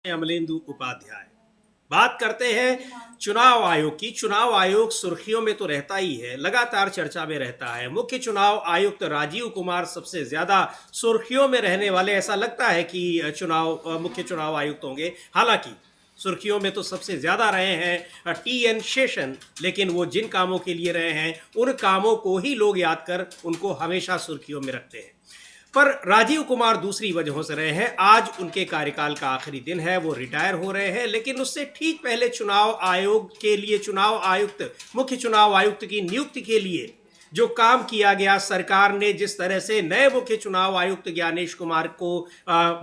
अमलेंदु उपाध्याय बात करते हैं चुनाव आयोग की। चुनाव आयोग सुर्खियों में तो रहता ही है, लगातार चर्चा में रहता है। मुख्य चुनाव आयुक्त राजीव कुमार सबसे ज्यादा सुर्खियों में रहने वाले, ऐसा लगता है कि मुख्य चुनाव आयुक्त होंगे। हालांकि सुर्खियों में तो सबसे ज्यादा रहे हैं टी.एन. शेषन, लेकिन वो जिन कामों के लिए रहे हैं उन कामों को ही लोग याद कर उनको हमेशा सुर्खियों में रखते हैं। पर राजीव कुमार दूसरी वजहों से रहे हैं। आज उनके कार्यकाल का आखिरी दिन है, वो रिटायर हो रहे हैं, लेकिन उससे ठीक पहले चुनाव आयोग के लिए मुख्य चुनाव आयुक्त की नियुक्ति के लिए जो काम किया गया, सरकार ने जिस तरह से नए मुख्य चुनाव आयुक्त ज्ञानेश कुमार को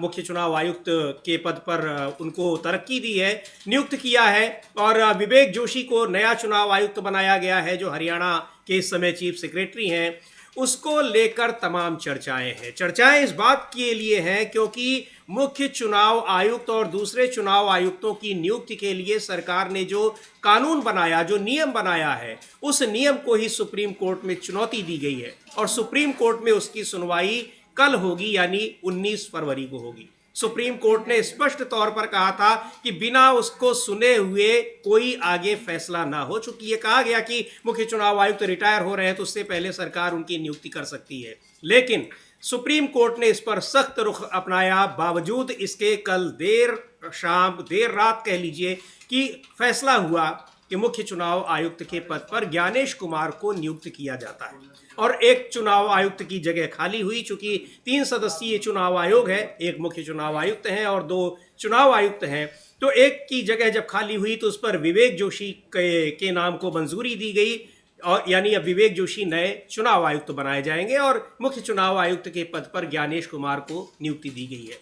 मुख्य चुनाव आयुक्त के पद पर उनको तरक्की दी है, नियुक्त किया है, और विवेक जोशी को नया चुनाव आयुक्त बनाया गया है जो हरियाणा के इस समय चीफ सेक्रेटरी हैं, उसको लेकर तमाम चर्चाएं हैं। चर्चाएं इस बात के लिए हैं क्योंकि मुख्य चुनाव आयुक्त और दूसरे चुनाव आयुक्तों की नियुक्ति के लिए सरकार ने जो कानून बनाया, जो नियम बनाया है, उस नियम को ही सुप्रीम कोर्ट में चुनौती दी गई है और सुप्रीम कोर्ट में उसकी सुनवाई कल होगी, यानी 19 फरवरी को होगी। सुप्रीम कोर्ट ने स्पष्ट तौर पर कहा था कि बिना उसको सुने हुए कोई आगे फैसला ना हो। चूंकि ये कहा गया कि मुख्य चुनाव आयुक्त रिटायर हो रहे हैं तो उससे पहले सरकार उनकी नियुक्ति कर सकती है, लेकिन सुप्रीम कोर्ट ने इस पर सख्त रुख अपनाया। बावजूद इसके कल देर रात कह लीजिए कि फैसला हुआ कि मुख्य चुनाव आयुक्त के पद पर ज्ञानेश कुमार को नियुक्त किया जाता है और एक चुनाव आयुक्त की जगह खाली हुई। चूंकि 3 सदस्यीय चुनाव आयोग है, एक मुख्य चुनाव आयुक्त हैं और 2 चुनाव आयुक्त हैं, तो एक की जगह जब खाली हुई तो उस पर विवेक जोशी के नाम को मंजूरी दी गई और यानी अब विवेक जोशी नए चुनाव आयुक्त बनाए जाएंगे और मुख्य चुनाव आयुक्त के पद पर ज्ञानेश कुमार को नियुक्ति दी गई है।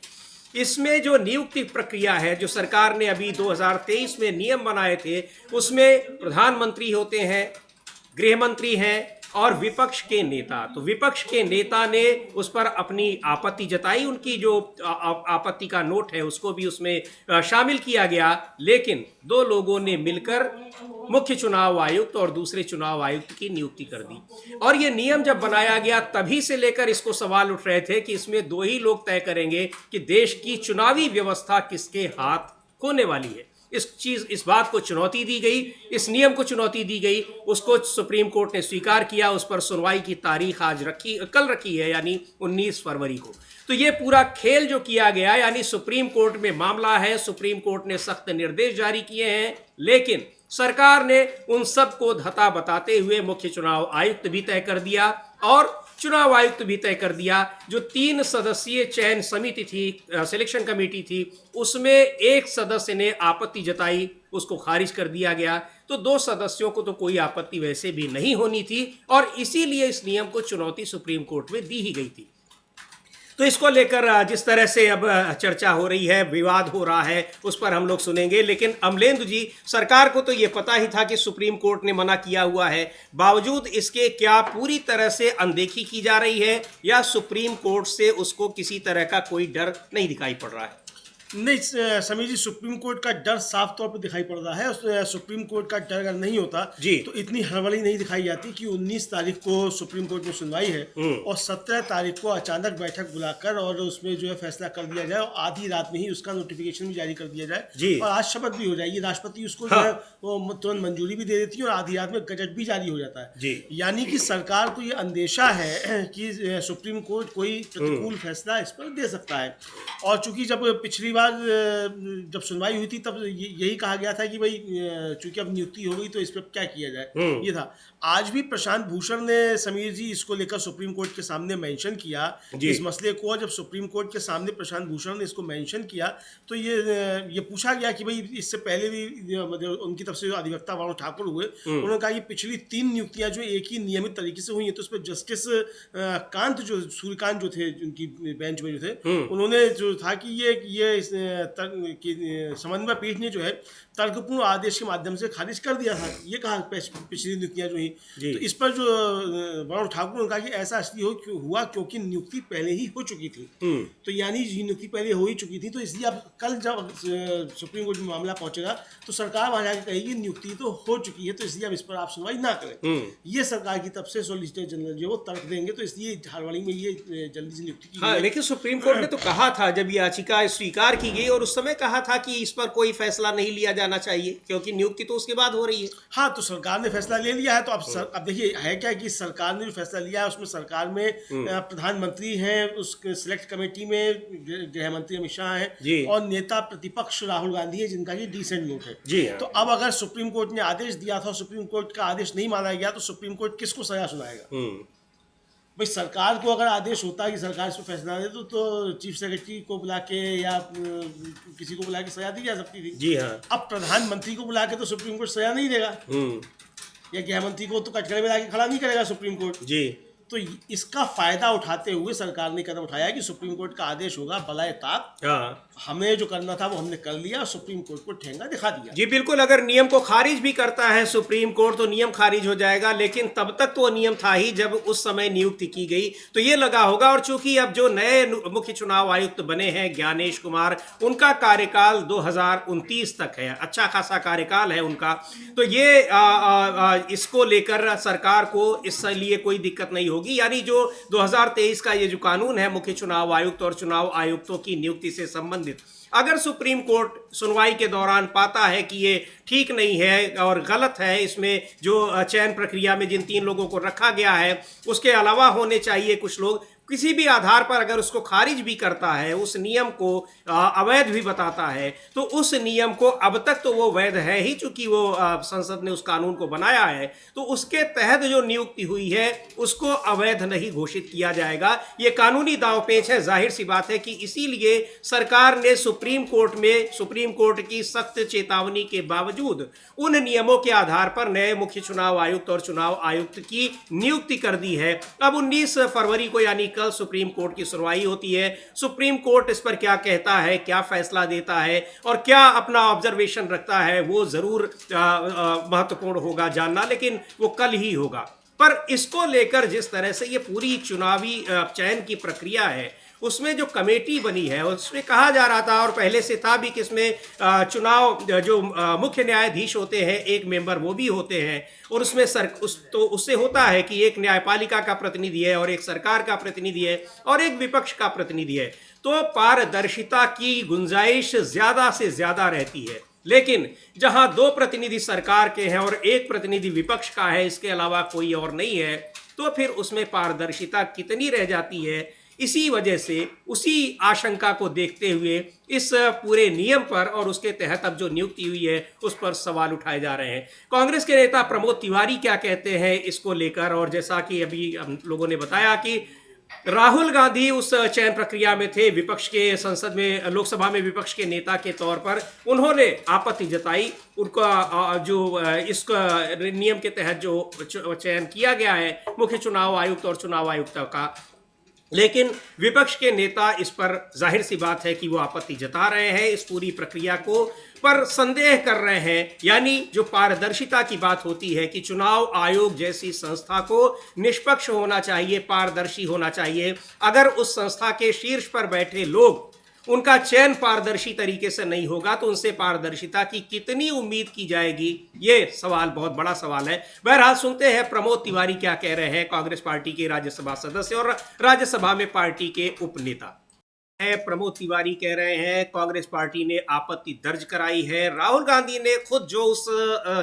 इसमें जो नियुक्ति प्रक्रिया है, जो सरकार ने अभी 2023 में नियम बनाए थे, उसमें प्रधानमंत्री होते हैं, गृह मंत्री हैं और विपक्ष के नेता। तो विपक्ष के नेता ने उस पर अपनी आपत्ति जताई, उनकी जो आपत्ति का नोट है उसको भी उसमें शामिल किया गया, लेकिन 2 लोगों ने मिलकर मुख्य चुनाव आयुक्त और दूसरे चुनाव आयुक्त की नियुक्ति कर दी। और ये नियम जब बनाया गया तभी से लेकर इसको सवाल उठ रहे थे कि इसमें 2 ही लोग तय करेंगे कि देश की चुनावी व्यवस्था किसके हाथ होने वाली है। इस बात को चुनौती दी गई, इस नियम को चुनौती दी गई, उसको सुप्रीम कोर्ट ने स्वीकार किया। उस पर सुनवाई की तारीख कल रखी है, यानी 19 फरवरी को। तो ये पूरा खेल जो किया गया, यानी सुप्रीम कोर्ट में मामला है, सुप्रीम कोर्ट ने सख्त निर्देश जारी किए हैं, लेकिन सरकार ने उन सब को धता बताते हुए मुख्य चुनाव आयुक्त भी तय कर दिया और चुनाव आयुक्त भी तय कर दिया। जो 3 सदस्यीय चयन समिति थी, सिलेक्शन कमेटी थी, उसमें एक सदस्य ने आपत्ति जताई, उसको खारिज कर दिया गया। तो 2 सदस्यों को तो कोई आपत्ति वैसे भी नहीं होनी थी और इसीलिए इस नियम को चुनौती सुप्रीम कोर्ट में दी ही गई थी। तो इसको लेकर जिस तरह से अब चर्चा हो रही है, विवाद हो रहा है, उस पर हम लोग सुनेंगे। लेकिन अमलेंदु जी, सरकार को तो ये पता ही था कि सुप्रीम कोर्ट ने मना किया हुआ है, बावजूद इसके क्या पूरी तरह से अनदेखी की जा रही है या सुप्रीम कोर्ट से उसको किसी तरह का कोई डर नहीं दिखाई पड़ रहा है? नहीं समीर जी, सुप्रीम कोर्ट का डर साफ तौर पर दिखाई पड़ रहा है। सुप्रीम कोर्ट का डर अगर नहीं होता तो इतनी हड़बड़ी नहीं दिखाई जाती कि 19 तारीख को सुप्रीम कोर्ट में सुनवाई है और 17 तारीख को अचानक बैठक बुलाकर और उसमें जो है फैसला कर दिया जाए और आधी रात में ही उसका नोटिफिकेशन भी जारी कर दिया जाए और आज शपथ भी हो जाएगी। राष्ट्रपति उसको जो है वो तुरंत मंजूरी भी दे देती है और आधी रात में गजट भी जारी हो जाता है। यानी कि सरकार को ये अंदेशा है कि सुप्रीम कोर्ट कोई प्रतिकूल फैसला इस पर दे सकता है। और चूंकि जब पिछली बार जब सुनवाई हुई थी तब यही कहा गया था कि भाई चूंकि अब नियुक्ति हो गई तो इस पर क्या किया जाए, ये था। आज भी प्रशांत भूषण ने समीर जी इसको लेकर सुप्रीम कोर्ट के सामने मेंशन किया इस मसले को। जब सुप्रीम कोर्ट के सामने प्रशांत भूषण ने इसको मेंशन किया तो ये पूछा गया कि भाई इससे पहले भी मतलब उनकी तरफ से जो अधिवक्ता वरुण ठाकुर हुए, उन्होंने कहा कि पिछली 3 नियुक्तियां जो एक ही नियमित तरीके से हुई हैं तो उस पर जस्टिस सूर्यकांत जो थे, उनकी बेंच में जो थे, उन्होंने जो था कि ये समन्वय पीठ ने जो है तर्कपूर्ण आदेश के माध्यम से खारिज कर दिया था। ये कहा पिछली नियुक्तियां जो हुई, तो इस पर जो वरुण ठाकुर ने कहा कि ऐसा इसलिए हुआ क्योंकि नियुक्ति पहले ही हो चुकी थी। तो यानी नियुक्ति पहले हो ही चुकी थी, तो इसलिए अब कल जब सुप्रीम कोर्ट में मामला पहुंचेगा तो सरकार वहां जाकर कहेगी नियुक्ति तो हो चुकी है, तो इसलिए अब इस पर आप सुनवाई ना करें। ये सरकार की तरफ से सॉलिसिटर जनरल जो वो तर्क देंगे, तो इसलिए हड़बड़ी में ये जल्दी से नियुक्ति की। हाँ, लेकिन सुप्रीम कोर्ट ने तो कहा था, जब याचिका स्वीकार की गई और उस समय कहा था कि इस पर कोई फैसला नहीं लिया जाना चाहिए क्योंकि नियुक्ति तो उसके बाद हो रही है। हाँ, तो सरकार ने फैसला ले लिया है, तो अब देखिए है क्या कि सरकार ने जो फैसला लिया है उसमें सरकार में प्रधानमंत्री हैं, उस सिलेक्ट कमेटी में गृह मंत्री अमित शाह जी। हैं और नेता प्रतिपक्ष राहुल गांधी है, जिनका ये डिसेंट वोट है। जी हाँ। तो अब अगर सुप्रीम कोर्ट ने आदेश दिया था, सुप्रीम कोर्ट का आदेश नहीं माना गया, तो सुप्रीम कोर्ट किसको सजा सुनाएगा? भाई सरकार को अगर आदेश होता है कि सरकार इस पर फैसला दे तो चीफ सेक्रेटरी को बुला के या किसी को बुला के सजा दी जा सकती थी। जी हाँ। अब प्रधानमंत्री को बुला के तो सुप्रीम कोर्ट सजा नहीं देगा, या गृह मंत्री को तो कटघरे में लाके खड़ा नहीं करेगा सुप्रीम कोर्ट। जी। तो इसका फायदा उठाते हुए सरकार ने कदम उठाया कि सुप्रीम कोर्ट का आदेश होगा बलाए ताक, हाँ। हमें जो करना था वो हमने कर लिया, सुप्रीम कोर्ट को ठेंगा दिखा दिया। जी बिल्कुल, अगर नियम को खारिज भी करता है सुप्रीम कोर्ट तो नियम खारिज हो जाएगा, लेकिन तब तक तो वो नियम था ही जब उस समय नियुक्ति की गई तो ये लगा होगा। और चूंकि अब जो नए मुख्य चुनाव आयुक्त बने हैं ज्ञानेश कुमार, उनका कार्यकाल 2029 तक है, अच्छा खासा कार्यकाल है उनका, तो ये इसको लेकर सरकार को इसलिए कोई दिक्कत नहीं होगी। यानी जो 2023 का ये जो कानून है मुख्य चुनाव आयुक्त और चुनाव आयुक्तों की नियुक्ति से संबंधित, अगर सुप्रीम कोर्ट सुनवाई के दौरान पाता है कि ये ठीक नहीं है और गलत है, इसमें जो चयन प्रक्रिया में जिन 3 लोगों को रखा गया है उसके अलावा होने चाहिए कुछ लोग, किसी भी आधार पर अगर उसको खारिज भी करता है, उस नियम को अवैध भी बताता है, तो उस नियम को अब तक तो वो वैध है ही, चूंकि वो संसद ने उस कानून को बनाया है, तो उसके तहत जो नियुक्ति हुई है उसको अवैध नहीं घोषित किया जाएगा। ये कानूनी दांवपेच है। जाहिर सी बात है कि इसीलिए सरकार ने सुप्रीम कोर्ट की सख्त चेतावनी के बावजूद उन नियमों के आधार पर नए मुख्य चुनाव आयुक्त और चुनाव आयुक्त की नियुक्ति कर दी है। अब 19 फरवरी को यानी कल सुप्रीम कोर्ट की सुनवाई होती है। सुप्रीम कोर्ट इस पर क्या कहता है, क्या फैसला देता है और क्या अपना ऑब्जर्वेशन रखता है, वो जरूर महत्वपूर्ण होगा जानना, लेकिन वो कल ही होगा। पर इसको लेकर जिस तरह से ये पूरी चुनावी चयन की प्रक्रिया है, उसमें जो कमेटी बनी है उसमें कहा जा रहा था और पहले से था भी कि इसमें चुनाव जो मुख्य न्यायाधीश होते हैं, एक मेंबर वो भी होते हैं, और उसमें तो उससे होता है कि एक न्यायपालिका का प्रतिनिधि है और एक सरकार का प्रतिनिधि है और एक विपक्ष का प्रतिनिधि है। तो पारदर्शिता की गुंजाइश ज्यादा से ज्यादा रहती है। लेकिन जहां 2 प्रतिनिधि सरकार के हैं और एक प्रतिनिधि विपक्ष का है, इसके अलावा कोई और नहीं है, तो फिर उसमें पारदर्शिता कितनी रह जाती है। इसी वजह से उसी आशंका को देखते हुए इस पूरे नियम पर और उसके तहत अब जो नियुक्ति हुई है उस पर सवाल उठाए जा रहे हैं। कांग्रेस के नेता प्रमोद तिवारी क्या कहते हैं इसको लेकर, और जैसा कि अभी हम लोगों ने बताया कि राहुल गांधी उस चयन प्रक्रिया में थे, विपक्ष के संसद में लोकसभा में विपक्ष के नेता के तौर पर उन्होंने आपत्ति जताई। उनका जो इस नियम के तहत जो चयन किया गया है मुख्य चुनाव आयुक्त और चुनाव आयुक्तों का, लेकिन विपक्ष के नेता इस पर जाहिर सी बात है कि वो आपत्ति जता रहे हैं इस पूरी प्रक्रिया को, पर संदेह कर रहे हैं। यानी जो पारदर्शिता की बात होती है कि चुनाव आयोग जैसी संस्था को निष्पक्ष होना चाहिए, पारदर्शी होना चाहिए। अगर उस संस्था के शीर्ष पर बैठे लोग, उनका चयन पारदर्शी तरीके से नहीं होगा तो उनसे पारदर्शिता की कितनी उम्मीद की जाएगी, ये सवाल बहुत बड़ा सवाल है। बहरहाल सुनते हैं प्रमोद तिवारी क्या कह रहे हैं, कांग्रेस पार्टी के राज्यसभा सदस्य और राज्यसभा में पार्टी के उपनेता है। प्रमोद तिवारी कह रहे हैं कांग्रेस पार्टी ने आपत्ति दर्ज कराई है। राहुल गांधी ने खुद जो उस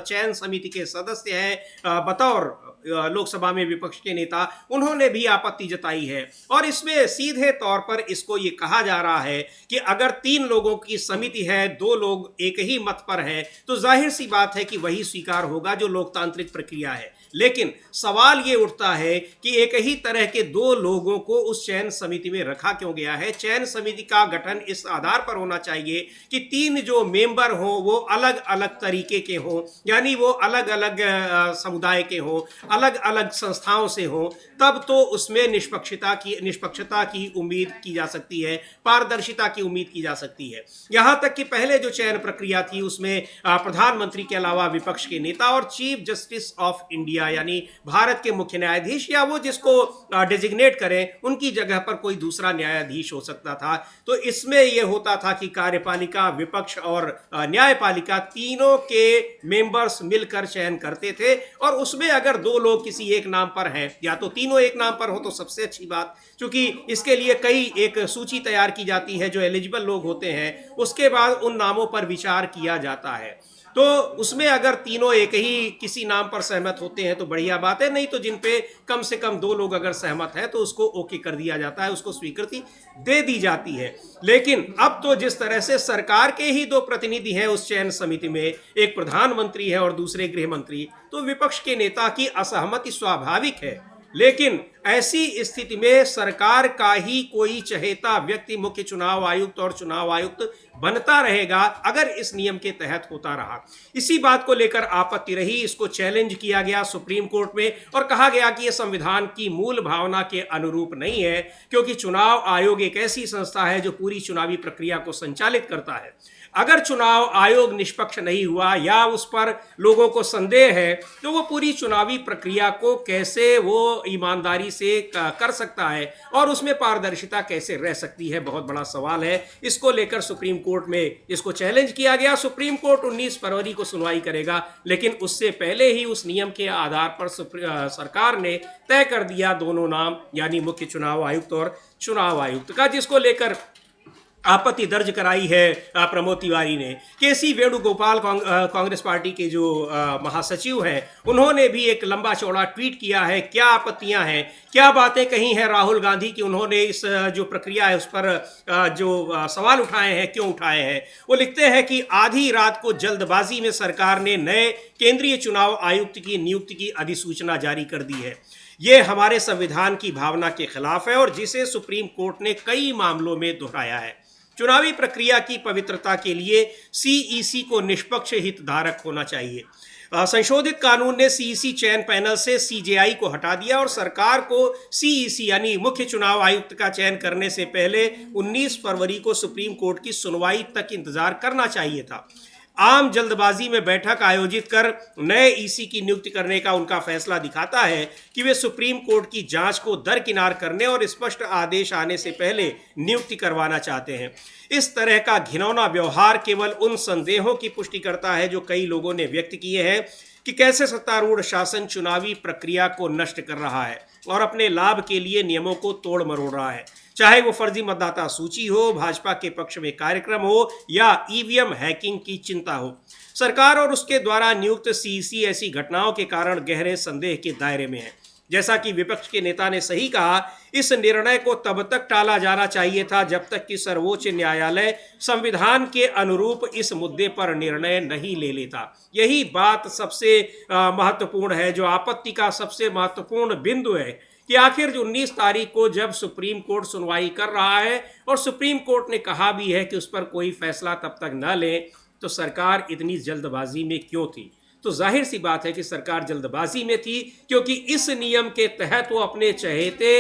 चयन समिति के सदस्य हैं बतौर लोकसभा में विपक्ष के नेता, उन्होंने भी आपत्ति जताई है। और इसमें सीधे तौर पर इसको ये कहा जा रहा है कि अगर 3 लोगों की समिति है, 2 लोग एक ही मत पर हैं, तो जाहिर सी बात है कि वही स्वीकार होगा जो लोकतांत्रिक प्रक्रिया है। लेकिन सवाल ये उठता है कि एक ही तरह के 2 लोगों को उस चयन समिति में रखा क्यों गया है। चयन समिति का गठन इस आधार पर होना चाहिए कि 3 जो मेंबर हों वो अलग अलग तरीके के हों, यानी वो अलग अलग समुदाय के हों, अलग अलग संस्थाओं से हों, तब तो उसमें निष्पक्षता की उम्मीद की जा सकती है, पारदर्शिता की उम्मीद की जा सकती है। यहां तक कि पहले जो चयन प्रक्रिया थी उसमें प्रधानमंत्री के अलावा विपक्ष के नेता और चीफ जस्टिस ऑफ इंडिया यानी भारत के मुख्य न्यायाधीश या वो जिसको डेजिग्नेट करें उनकी जगह पर कोई दूसरा न्यायाधीश हो सकता जाता था। तो इसमें यह होता था कि कार्यपालिका, विपक्ष और न्यायपालिका तीनों के मेंबर्स मिलकर चयन करते थे, और उसमें अगर दो लोग किसी एक नाम पर हैं या तो तीनों एक नाम पर हो तो सबसे अच्छी बात, क्योंकि इसके लिए कई एक सूची तैयार की जाती है जो एलिजिबल लोग होते हैं, उसके बाद उन नामों पर विचार किया जाता है। तो उसमें अगर तीनों एक ही किसी नाम पर सहमत होते हैं तो बढ़िया बात है, नहीं तो जिन पे कम से कम दो लोग अगर सहमत हैं तो उसको ओके कर दिया जाता है, उसको स्वीकृति दे दी जाती है। लेकिन अब तो जिस तरह से सरकार के ही दो प्रतिनिधि हैं उस चयन समिति में, एक प्रधानमंत्री है और दूसरे गृह मंत्री, तो विपक्ष के नेता की असहमति स्वाभाविक है। लेकिन ऐसी स्थिति में सरकार का ही कोई चहेता व्यक्ति मुख्य चुनाव आयुक्त और चुनाव आयुक्त बनता रहेगा अगर इस नियम के तहत होता रहा। इसी बात को लेकर आपत्ति रही, इसको चैलेंज किया गया सुप्रीम कोर्ट में और कहा गया कि यह संविधान की मूल भावना के अनुरूप नहीं है, क्योंकि चुनाव आयोग एक ऐसी संस्था है जो पूरी चुनावी प्रक्रिया को संचालित करता है। अगर चुनाव आयोग निष्पक्ष नहीं हुआ या उस पर लोगों को संदेह है तो वो पूरी चुनावी प्रक्रिया को कैसे वो ईमानदारी से कर सकता है और उसमें पारदर्शिता कैसे रह सकती है, बहुत बड़ा सवाल है। इसको लेकर सुप्रीम कोर्ट में इसको चैलेंज किया गया। सुप्रीम कोर्ट 19 फरवरी को सुनवाई करेगा, लेकिन उससे पहले ही उस नियम के आधार पर सरकार ने तय कर दिया दोनों नाम, यानी मुख्य चुनाव आयुक्त और चुनाव आयुक्त का, जिसको लेकर आपत्ति दर्ज कराई है प्रमोद तिवारी ने। केसी वेणुगोपाल कांग्रेस पार्टी के जो महासचिव हैं, उन्होंने भी एक लंबा चौड़ा ट्वीट किया है। क्या आपत्तियां हैं, क्या बातें कही हैं राहुल गांधी की, उन्होंने इस जो प्रक्रिया है उस पर जो सवाल उठाए हैं, क्यों उठाए हैं। वो लिखते हैं कि आधी रात को जल्दबाजी में सरकार ने नए केंद्रीय चुनाव आयुक्त की नियुक्ति की अधिसूचना जारी कर दी है। ये हमारे संविधान की भावना के खिलाफ है और जिसे सुप्रीम कोर्ट ने कई मामलों में दोहराया है। चुनावी प्रक्रिया की पवित्रता के लिए सीईसी को निष्पक्ष हितधारक होना चाहिए। संशोधित कानून ने सीईसी चयन पैनल से सीजेआई को हटा दिया और सरकार को सीईसी यानी मुख्य चुनाव आयुक्त का चयन करने से पहले 19 फरवरी को सुप्रीम कोर्ट की सुनवाई तक इंतजार करना चाहिए था। आम जल्दबाजी में बैठक आयोजित कर नए ईसी की नियुक्ति करने का उनका फैसला दिखाता है कि वे सुप्रीम कोर्ट की जांच को दरकिनार करने और स्पष्ट आदेश आने से पहले नियुक्ति करवाना चाहते हैं। इस तरह का घिनौना व्यवहार केवल उन संदेहों की पुष्टि करता है जो कई लोगों ने व्यक्त किए हैं कि कैसे सत्तारूढ़ शासन चुनावी प्रक्रिया को नष्ट कर रहा है और अपने लाभ के लिए नियमों को तोड़ मरोड़ रहा है, चाहे वो फर्जी मतदाता सूची हो, भाजपा के पक्ष में कार्यक्रम हो या ईवीएम हैकिंग की चिंता हो। सरकार और उसके द्वारा नियुक्त सीईसी ऐसी घटनाओं के कारण गहरे संदेह के दायरे में है। जैसा कि विपक्ष के नेता ने सही कहा, इस निर्णय को तब तक टाला जाना चाहिए था जब तक कि सर्वोच्च न्यायालय संविधान के अनुरूप इस मुद्दे पर निर्णय नहीं ले लेता। यही बात सबसे महत्वपूर्ण है, जो आपत्ति का सबसे महत्वपूर्ण बिंदु है कि आखिर 19 तारीख को जब सुप्रीम कोर्ट सुनवाई कर रहा है और सुप्रीम कोर्ट ने कहा भी है कि उस पर कोई फैसला तब तक न ले, तो सरकार इतनी जल्दबाजी में क्यों थी। तो जाहिर सी बात है कि सरकार जल्दबाजी में थी, क्योंकि इस नियम के तहत वो अपने चहेते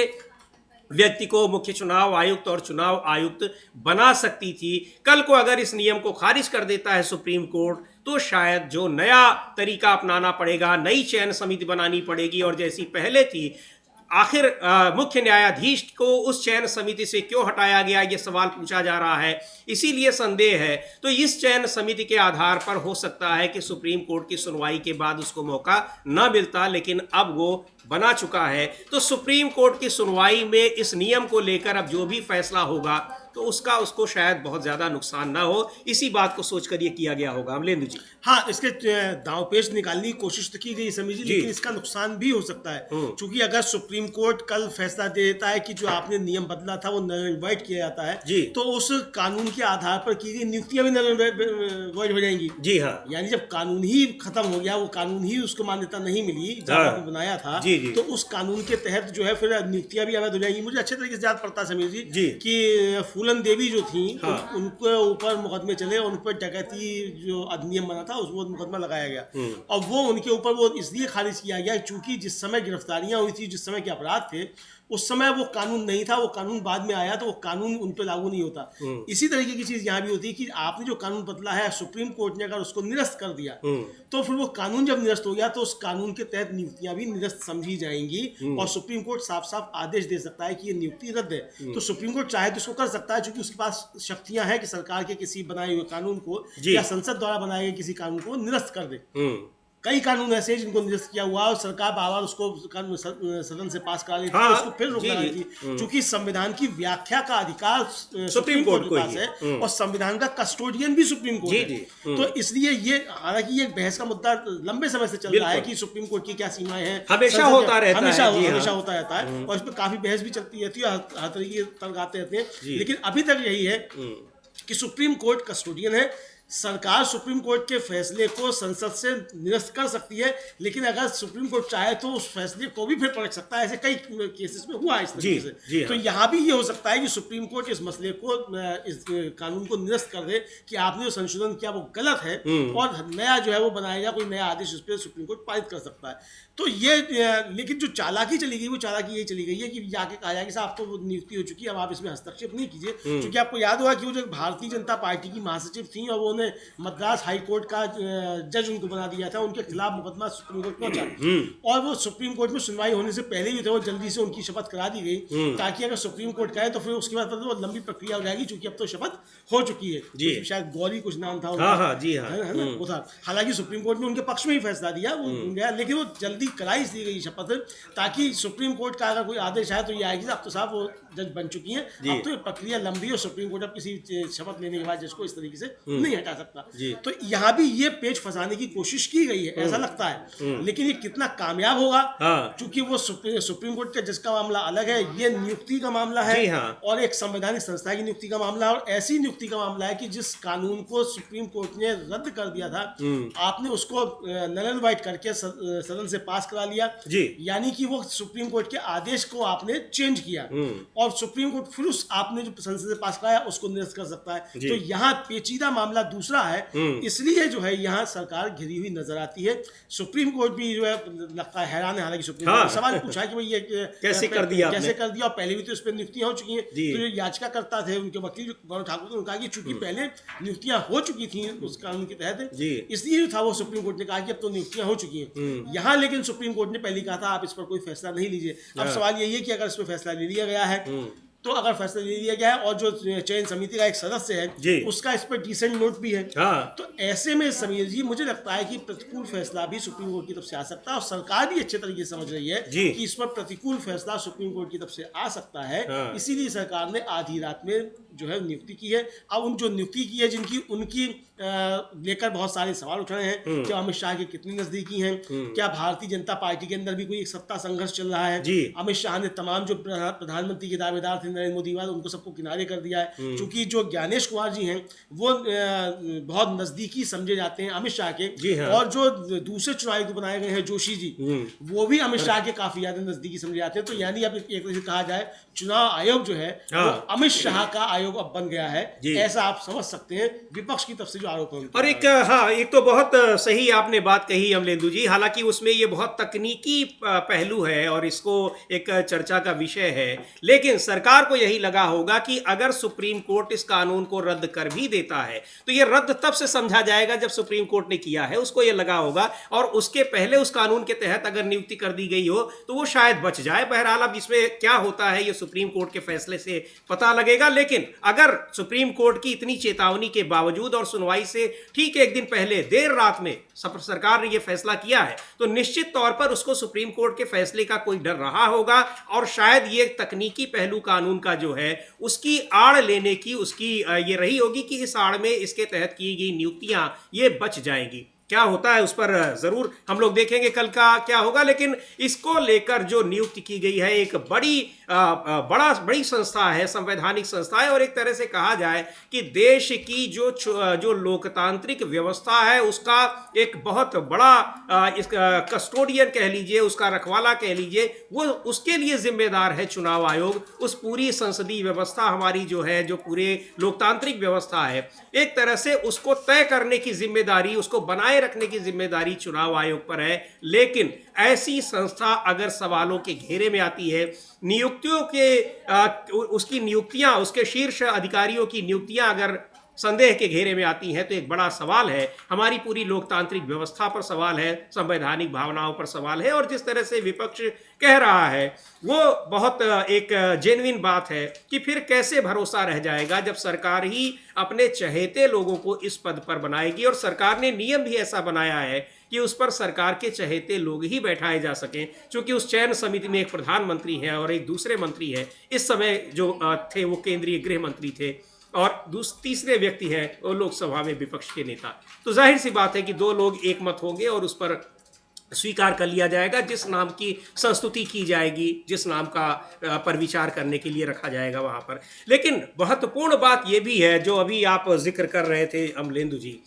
व्यक्ति को मुख्य चुनाव आयुक्त और चुनाव आयुक्त बना सकती थी। कल को अगर इस नियम को खारिज कर देता है सुप्रीम कोर्ट, तो शायद जो नया तरीका अपनाना पड़ेगा, नई चयन समिति बनानी पड़ेगी और जैसी पहले थी, आखिर मुख्य न्यायाधीश को उस चयन समिति से क्यों हटाया गया, ये सवाल पूछा जा रहा है, इसीलिए संदेह है। तो इस चयन समिति के आधार पर हो सकता है कि सुप्रीम कोर्ट की सुनवाई के बाद उसको मौका न मिलता, लेकिन अब वो बना चुका है। तो सुप्रीम कोर्ट की सुनवाई में इस नियम को लेकर अब जो भी फैसला होगा तो उसको शायद बहुत ज्यादा नुकसान ना हो, इसी बात को सोचकर ये किया गया होगा। अमलेंदु जी, हाँ, इसके दांवपेच निकालने की कोशिश तो की गई समीर जी, लेकिन इसका नुकसान भी हो सकता है, क्योंकि अगर सुप्रीम कोर्ट कल फैसला दे देता है कि जो आपने नियम बदला था वो नल एंड वाइड किया जाता है, तो उस कानून के आधार पर की गई नियुक्तियां भी नल एंड वाइड हो जाएंगी। जी हाँ, यानी जब कानून ही खत्म हो गया, वो कानून ही उसको मान्यता नहीं मिली जब आपने बनाया था, तो उस कानून के तहत जो है फिर नियुक्तियां भी अवैध हो जाएंगी। मुझे अच्छे तरीके से याद पड़ता है समीर जी कि फूलन देवी जो थी, उनके ऊपर मुकदमे चले, उन पर डकैती जो अधिनियम बना था उसको मुकदमा लगाया गया और वो उनके ऊपर वो इसलिए खारिज किया गया क्योंकि जिस समय गिरफ्तारियां हुई थी, जिस समय के अपराध थे, उस समय वो कानून नहीं था, वो कानून बाद में आया, तो वो कानून उन पर लागू नहीं होता। इसी तरीके की चीज यहाँ भी होती है कि आपने जो कानून बदला है, सुप्रीम कोर्ट ने अगर उसको निरस्त कर दिया, तो फिर वो कानून जब निरस्त हो गया तो उस कानून के तहत नियुक्तियां भी निरस्त समझी जाएंगी और सुप्रीम कोर्ट साफ साफ आदेश दे सकता है कि ये नियुक्ति रद्द है। तो सुप्रीम कोर्ट चाहे तो उसको कर सकता है, क्योंकि उसके पास शक्तियां हैं कि सरकार के किसी बनाए हुए कानून को या संसद द्वारा बनाए गए किसी कानून को निरस्त कर दे। कई कानून ऐसे हैं जिनको निरस्त किया हुआ और सरकार बार बार उसको कानून सदन से पास करा लेती है, उसको फिर रोक लगा लेती है, क्योंकि संविधान की व्याख्या का अधिकार सुप्रीम कोर्ट के पास है और संविधान का कस्टोडियन भी सुप्रीम कोर्ट है। तो इसलिए ये, हालांकि ये बहस का मुद्दा लंबे समय से चल रहा है कि सुप्रीम कोर्ट की क्या सीमाएं हैं, हमेशा होता रहता है, हमेशा होता रहता है, और इस पर काफी बहस भी चलती रहती है, हर तरीके के तर्क आते रहते हैं। लेकिन अभी तक यही है कि सुप्रीम कोर्ट कस्टोडियन है। सरकार सुप्रीम कोर्ट के फैसले को संसद से निरस्त कर सकती है, लेकिन अगर सुप्रीम कोर्ट चाहे तो उस फैसले को भी फिर परख सकता है। ऐसे कई केसेस में हुआ है इस तरीके से। तो यहाँ भी ये हो सकता है कि सुप्रीम कोर्ट इस मसले को, इस कानून को निरस्त कर दे कि आपने जो संशोधन किया वो गलत है और नया जो है वो बनाएगा, कोई नया आदेश उस पर सुप्रीम कोर्ट पारित कर सकता है। तो ये, लेकिन जो चालाकी चली गई वो चालाकी यही चली गई है कि जाके कहा जाए कि साहब तो नियुक्ति हो चुकी है, अब आप इसमें हस्तक्षेप नहीं कीजिए। क्योंकि आपको याद होगा कि वो जो भारतीय जनता पार्टी की महासचिव थी और वो मद्रास हाई कोर्ट का जज उनको बना दिया था, उनके खिलाफ मुकदमा सुप्रीम कोर्ट पहुंचा और वो सुप्रीम कोर्ट में सुनवाई होने से पहले ही थे वो जल्दी से उनकी शपथ करा दी गई, ताकि अगर सुप्रीम कोर्ट कहे तो फिर उसके बाद वो लंबी प्रक्रिया हो जाएगी, क्योंकि अब तो शपथ हो चुकी है। शायद गौरी कुछ नाम था है ना, वो था। हालांकि सुप्रीम कोर्ट ने उनके पक्ष में ही फैसला दिया वो गया, लेकिन वो जल्दी कराई दी गई शपथ, ताकि सुप्रीम कोर्ट का अगर कोई आदेश आए तो ये आएगी अब तो साहब वो जज बन चुकी हैं, अब तो ये प्रक्रिया लंबी और सुप्रीम कोर्ट अब किसी शपथ लेने के बाद जज को इस तरीके से नहीं हटा सकता। तो यहाँ भी ये पेच फंसाने की कोशिश की गई है, ऐसा लगता है, लेकिन ये कितना कामयाब होगा, क्योंकि वो सुप्रीम कोर्ट के जज का मामला अलग है, ये नियुक्ति का मामला है और एक संवैधानिक संस्था की नियुक्ति का मामला है, और ऐसी नियुक्ति का मामला है कि जिस कानून को सुप्रीम कोर्ट ने रद्द कर दिया था, आपने उसको नल एंड वाइट करके सदन से पास करा लिया, यानी कि वो सुप्रीम कोर्ट के आदेश को आपने चेंज किया और सुप्रीम कोर्ट फिर उस आपने जो संसद से पास कराया उसको निरस्त कर सकता है। तो यहाँ पेचीदा मामला दूसरा है, इसलिए जो है यहाँ सरकार घिरी हुई नजर आती है। सुप्रीम कोर्ट भी जो है लगता है हैरान है, हालांकि सुप्रीम कोर्ट ने सवाल पूछा कि भाई ये कैसे कर दिया, और पहले भी तो इस पर नियुक्तियां हो चुकी हैं। तो जो याचिका करता थे उनके वकील गौरव ठाकुर ने कहा कि चूंकि पहले नियुक्तियां हो चुकी थी उस कानून के तहत, इसलिए जो था वो सुप्रीम कोर्ट ने कहा कि अब तो नियुक्तियां हो चुकी हैं। यहाँ लेकिन सुप्रीम कोर्ट ने पहले कहा था आप इस पर कोई फैसला नहीं लीजिए। अब सवाल यही है कि अगर इस पर फैसला ले लिया गया है, तो अगर फैसला ले लिया गया है और जो चयन समिति का एक सदस्य है उसका इस पर डिसेंट नोट भी है, तो ऐसे में समीर जी मुझे लगता है कि प्रतिकूल फैसला भी सुप्रीम कोर्ट की तरफ से आ सकता है और सरकार भी अच्छे तरीके से समझ रही है कि इस पर प्रतिकूल फैसला सुप्रीम कोर्ट की तरफ से आ सकता है। इसीलिए सरकार ने आधी रात में जो है नियुक्ति की है। अब उन जो नियुक्ति की है जिनकी उनकी लेकर बहुत सारे सवाल उठ रहे हैं, क्या अमित शाह के कितनी नजदीकी हैं, क्या भारतीय जनता पार्टी के अंदर भी कोई एक सत्ता संघर्ष चल रहा है। अमित शाह ने तमाम जो प्रधानमंत्री के दावेदार थे नरेंद्र मोदी बाद उनको सबको किनारे कर दिया है, क्योंकि जो ज्ञानेश कुमार जी हैं वो बहुत नजदीकी समझे जाते हैं अमित शाह के, और जो दूसरे चुनाव आयुक्त बनाए गए हैं जोशी जी वो भी अमित शाह के काफी ज्यादा नजदीकी समझे जाते हैं। तो यानी अब एक तरह से कहा जाए चुनाव आयोग जो है वो अमित शाह का आयोग अब बन गया है, ऐसा आप समझ सकते हैं विपक्ष की तरफ से जो आरोप है। और एक तो बहुत सही आपने बात कही अमलेंदु जी, हालांकि उसमें ये बहुत तकनीकी पहलू है और इसको एक चर्चा का विषय है, लेकिन सरकार को यही लगा होगा कि अगर सुप्रीम कोर्ट इस कानून को रद्द कर भी देता है तो ये रद्द तब से समझा जाएगा जब सुप्रीम कोर्ट ने किया है, उसको ये लगा होगा, और उसके पहले उस कानून के तहत अगर नियुक्ति कर दी गई हो तो वो शायद बच जाए। बहरहाल अब इसमें क्या होता है ये सुप्रीम कोर्ट के फैसले से पता लगेगा, लेकिन अगर सुप्रीम कोर्ट की इतनी चेतावनी के बावजूद और सुनवाई से ठीक एक दिन पहले देर रात में सरकार ने यह फैसला किया है तो निश्चित तौर पर उसको सुप्रीम कोर्ट के फैसले का कोई डर रहा होगा, और शायद ये तकनीकी पहलू कानून का जो है उसकी आड़ लेने की उसकी ये रही होगी कि इस आड़ में इसके तहत की गई नियुक्तियां ये बच जाएंगी। क्या होता है उस पर जरूर हम लोग देखेंगे कल का क्या होगा, लेकिन इसको लेकर जो नियुक्ति की गई है एक बड़ी संस्था है, संवैधानिक संस्था है, और एक तरह से कहा जाए कि देश की जो लोकतांत्रिक व्यवस्था है उसका एक बहुत बड़ा कस्टोडियन कह लीजिए, उसका रखवाला कह लीजिए, वो उसके लिए जिम्मेदार है चुनाव आयोग। उस पूरी संसदीय व्यवस्था हमारी जो है, जो पूरे लोकतांत्रिक व्यवस्था है, एक तरह से उसको तय करने की जिम्मेदारी, उसको बनाए रखने की जिम्मेदारी चुनाव आयोग पर है। लेकिन ऐसी संस्था अगर सवालों के घेरे में आती है, नियुक्तियों के उसकी नियुक्तियां, उसके शीर्ष अधिकारियों की नियुक्तियां अगर संदेह के घेरे में आती हैं, तो एक बड़ा सवाल है, हमारी पूरी लोकतांत्रिक व्यवस्था पर सवाल है, संवैधानिक भावनाओं पर सवाल है। और जिस तरह से विपक्ष कह रहा है वो बहुत एक जेन्युइन बात है कि फिर कैसे भरोसा रह जाएगा जब सरकार ही अपने चहेते लोगों को इस पद पर बनाएगी। और सरकार ने नियम भी ऐसा बनाया है कि उस पर सरकार के चहेते लोग ही बैठाए जा सकें, क्योंकि उस चयन समिति में एक प्रधानमंत्री है और एक दूसरे मंत्री है। इस समय जो थे वो केंद्रीय गृह मंत्री थे और तीसरे व्यक्ति हैं वो लोकसभा में विपक्ष के नेता। तो जाहिर सी बात है कि दो लोग एक मत होंगे और उस पर स्वीकार कर लिया जाएगा जिस नाम की संस्तुति की जाएगी, जिस नाम का पर विचार करने के लिए रखा जाएगा वहां पर। लेकिन महत्वपूर्ण बात यह भी है जो अभी आप जिक्र कर रहे थे अमलेंदु जी,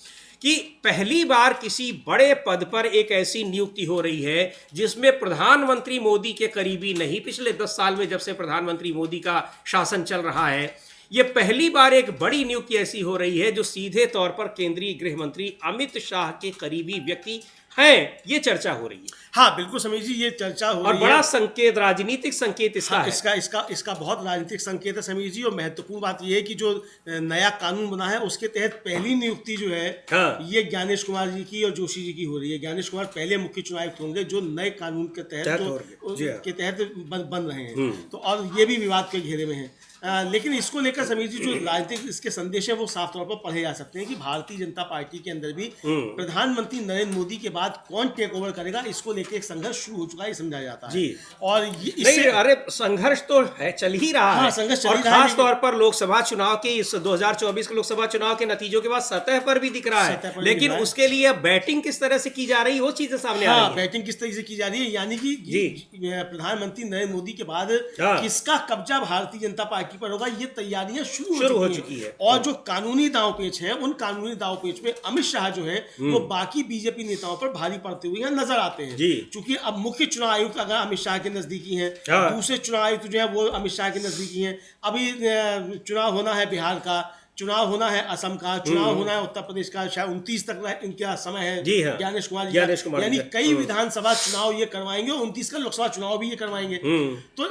कि पहली बार किसी बड़े पद पर एक ऐसी नियुक्ति हो रही है जिसमें प्रधानमंत्री मोदी के करीबी नहीं, पिछले 10 साल में जब से प्रधानमंत्री मोदी का शासन चल रहा है, ये पहली बार एक बड़ी नियुक्ति ऐसी हो रही है जो सीधे तौर पर केंद्रीय गृह मंत्री अमित शाह के करीबी व्यक्ति हैं। ये चर्चा हो रही है। हाँ बिल्कुल समीर जी, ये चर्चा हो रही है और बड़ा संकेत, राजनीतिक संकेत इसका है। इसका बहुत राजनीतिक संकेत है समीर जी। और महत्वपूर्ण बात ये है कि जो नया कानून बना है उसके तहत पहली नियुक्ति जो है ये ज्ञानेश कुमार जी की और जोशी जी की हो रही है। ज्ञानेश कुमार पहले मुख्य चुनाव आयुक्त होंगे जो नए कानून के तहत बन रहे हैं। तो और ये भी विवाद के घेरे में है। लेकिन इसको लेकर समीर जी जो राजनीतिक इसके संदेश है वो साफ तौर पर पढ़े जा सकते हैं कि भारतीय जनता पार्टी के अंदर भी प्रधानमंत्री नरेंद्र मोदी के बाद कौन टेक ओवर करेगा, इसको लेकर एक संघर्ष शुरू हो चुका है, समझा जाता है जी। और अरे संघर्ष तो है, चल ही रहा है। संघर्ष और खास तौर पर लोकसभा चुनाव के इस 2024 के लोकसभा चुनाव के नतीजों के बाद सतह पर भी दिख रहा है। लेकिन उसके लिए बैटिंग किस तरह से की जा रही है वो चीजें सामने आ रही है। बैटिंग किस तरह से की जा रही है, यानी कि प्रधानमंत्री नरेंद्र मोदी के बाद किसका कब्जा भारतीय जनता पार्टी पर होगा, ये तैयारियां शुरू हो चुकी है। और जो कानूनी दांव पेच है, उन कानूनी दांव पेच में अमित शाह जो है वो बाकी बीजेपी नेताओं पर भारी पड़ते हुए नजर आते हैं। क्योंकि अब मुख्य चुनाव आयुक्त अगर अमित शाह के नजदीकी हैं, दूसरे चुनाव आयुक्त जो है वो अमित शाह के नजदीकी हैं। अभी चुनाव होना है बिहार का, चुनाव होना है असम का, चुनाव होना है उत्तर प्रदेश का, शायद 29 तक इनका समय है ज्ञानेश कुमार जी, यानी कई विधानसभा चुनाव ये करवाएंगे और 29 का लोकसभा चुनाव भी ये करवाएंगे। तो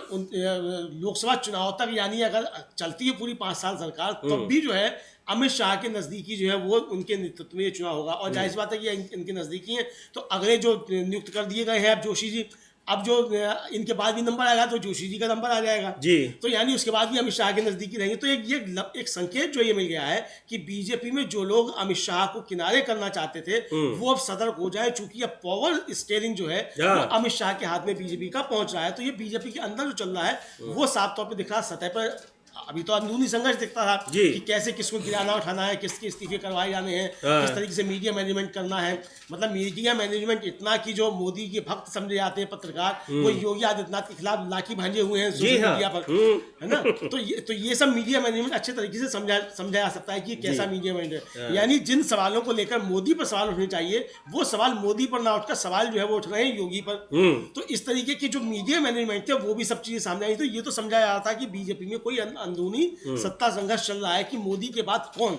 लोकसभा चुनाव तक यानी अगर चलती है पूरी 5 साल सरकार, तब भी जो है अमित शाह के नजदीकी जो है वो उनके नेतृत्व में ये चुनाव होगा। और जाहिर सी बात है कि इनके नजदीकी हैं, तो अगले जो नियुक्त कर दिए गए हैं अब जोशी जी, अब जो इनके बाद भी नंबर आएगा तो जोशी जी का नंबर आ जाएगा जी। तो यानी उसके बाद भी अमित शाह के नजदीकी रहेंगे। तो एक संकेत जो ये मिल गया है कि बीजेपी में जो लोग अमित शाह को किनारे करना चाहते थे वो अब सतर्क हो जाए, चूंकि अब पावर स्टीयरिंग जो है वो अमित शाह के हाथ में बीजेपी का पहुंच रहा है। तो ये बीजेपी के अंदर जो चल रहा है वो साफ तौर पर दिख रहा है। सतह पर अभी तो अंदरूनी संघर्ष दिखता था कि कैसे किसको गिराना उठाना है, किसके इस्तीफे करवाए जाने हैं, किस तरीके से मीडिया मैनेजमेंट करना है। मतलब मीडिया मैनेजमेंट इतना कि जो मोदी के भक्त समझे जाते हैं पत्रकार, वो योगी आदित्यनाथ के खिलाफ लाठी भांजे हुए हैं सोशल मीडिया पर, है ना। तो ये सब मीडिया मैनेजमेंट अच्छे तरीके से समझा जा सकता है कि कैसा मीडिया मैनेजमेंट है। यानी जिन सवालों को लेकर मोदी पर सवाल उठने चाहिए वो सवाल मोदी पर ना उठकर सवाल जो है वो उठ रहे हैं योगी पर। तो इस तरीके की जो मीडिया मैनेजमेंट थे वो भी सब चीजें सामने आई। तो ये तो समझा जा रहा था कि बीजेपी में कोई अंदरूनी सत्ता संघर्ष चल रहा है कि मोदी के बाद कौन।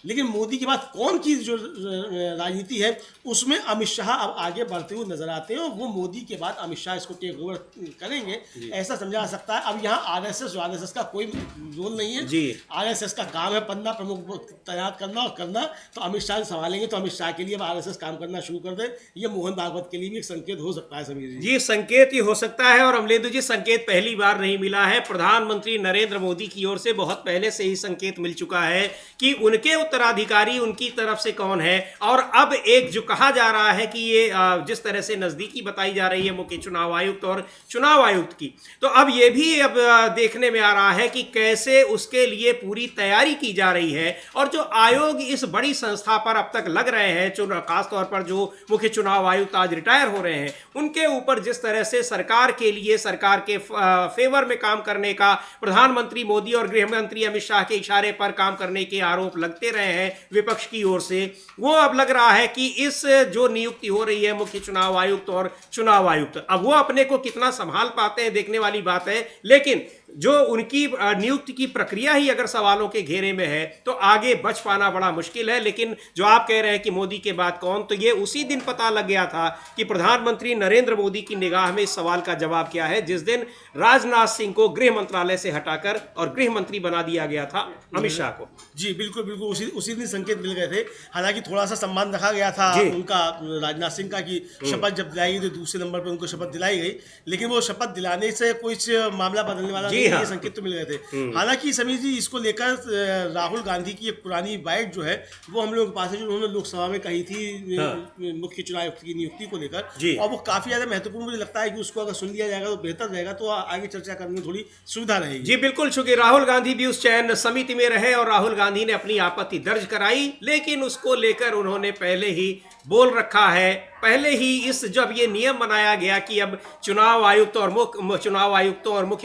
लेकिन मोदी के बाद कौन की जो राजनीति है उसमें अमित शाह अब आगे बढ़ते हुए नजर आते हैं और वो मोदी के बाद अमित शाह इसको टेक ओवर करेंगे, ऐसा समझा जा सकता है। अब यहाँ आरएसएस का कोई रोल नहीं है। आरएसएस का काम है पन्ना प्रमुख तैनात करना और करना, तो अमित शाह संभालेंगे। तो अमित शाह के लिए अब आरएसएस काम करना शुरू कर दे, ये मोहन भागवत के लिए भी एक संकेत हो सकता है समीर जी। संकेत ही हो सकता है। और अमलेंदु जी, संकेत पहली बार नहीं मिला है, प्रधानमंत्री नरेंद्र मोदी की ओर से बहुत पहले से ही संकेत मिल चुका है कि उनके उत्तराधिकारी उनकी तरफ से कौन है। और अब एक जो कहा जा रहा है कि ये जिस तरह से नजदीकी बताई जा रही है मुख्य चुनाव आयुक्त और चुनाव आयुक्त की, तो अब ये भी अब देखने में आ रहा है कि कैसे उसके लिए पूरी तैयारी की जा रही है। और जो आयोग इस बड़ी संस्था पर अब तक लग रहे हैं, खासतौर पर जो मुख्य चुनाव आयुक्त आज रिटायर हो रहे हैं, उनके ऊपर जिस तरह से सरकार के लिए, सरकार के फेवर में काम करने का प्रधानमंत्री मोदी और गृह मंत्री अमित शाह के इशारे पर काम करने के आरोप लगते रहे हैं विपक्ष की ओर से, वो अब लग रहा है कि इस जो नियुक्ति हो रही है मुख्य चुनाव आयुक्त और चुनाव आयुक्त, अब वो अपने को कितना संभाल पाते हैं देखने वाली बात है। लेकिन जो उनकी नियुक्ति की प्रक्रिया ही अगर सवालों के घेरे में है तो आगे बच पाना बड़ा मुश्किल है। लेकिन जो आप कह रहे हैं कि मोदी के बाद कौन, तो ये उसी दिन पता लग गया था कि प्रधानमंत्री नरेंद्र मोदी की निगाह में इस सवाल का जवाब क्या है, जिस दिन राजनाथ सिंह को गृह मंत्रालय से हटाकर और गृह मंत्री बना दिया गया था अमित शाह को। जी बिल्कुल बिल्कुल, उसी दिन संकेत मिल गए थे। हालांकि थोड़ा सा सम्मान रखा गया था उनका, राजनाथ सिंह का, कि शपथ जब दिलाई गई तो दूसरे नंबर पर उनको शपथ दिलाई गई, लेकिन वो शपथ दिलाने से कुछ मामला बदलने वाला नहीं, ये संकेत तो मिल गए थे। हालांकि समीर जी, इसको लेकर राहुल गांधी की एक पुरानी बाइट जो है वो हम लोगों के पास है, जो उन्होंने लोकसभा में कही थी मुख्य चुनाव आयुक्त की नियुक्ति को लेकर, और वो काफी ज्यादा महत्वपूर्ण मुझे लगता है कि उसको अगर सुन लिया जाएगा तो बेहतर रहेगा, तो आगे चर्चा करने में थोड़ी सुविधा रहेगी। जी बिल्कुल, चूंकि राहुल गांधी भी उस चयन समिति में रहे और राहुल गांधी ने अपनी आपत्ति दर्ज कराई, लेकिन उसको लेकर उन्होंने पहले ही बोल रखा है, पहले ही इस जब ये नियम बनाया गया कि अब चुनाव आयुक्त और मुख्य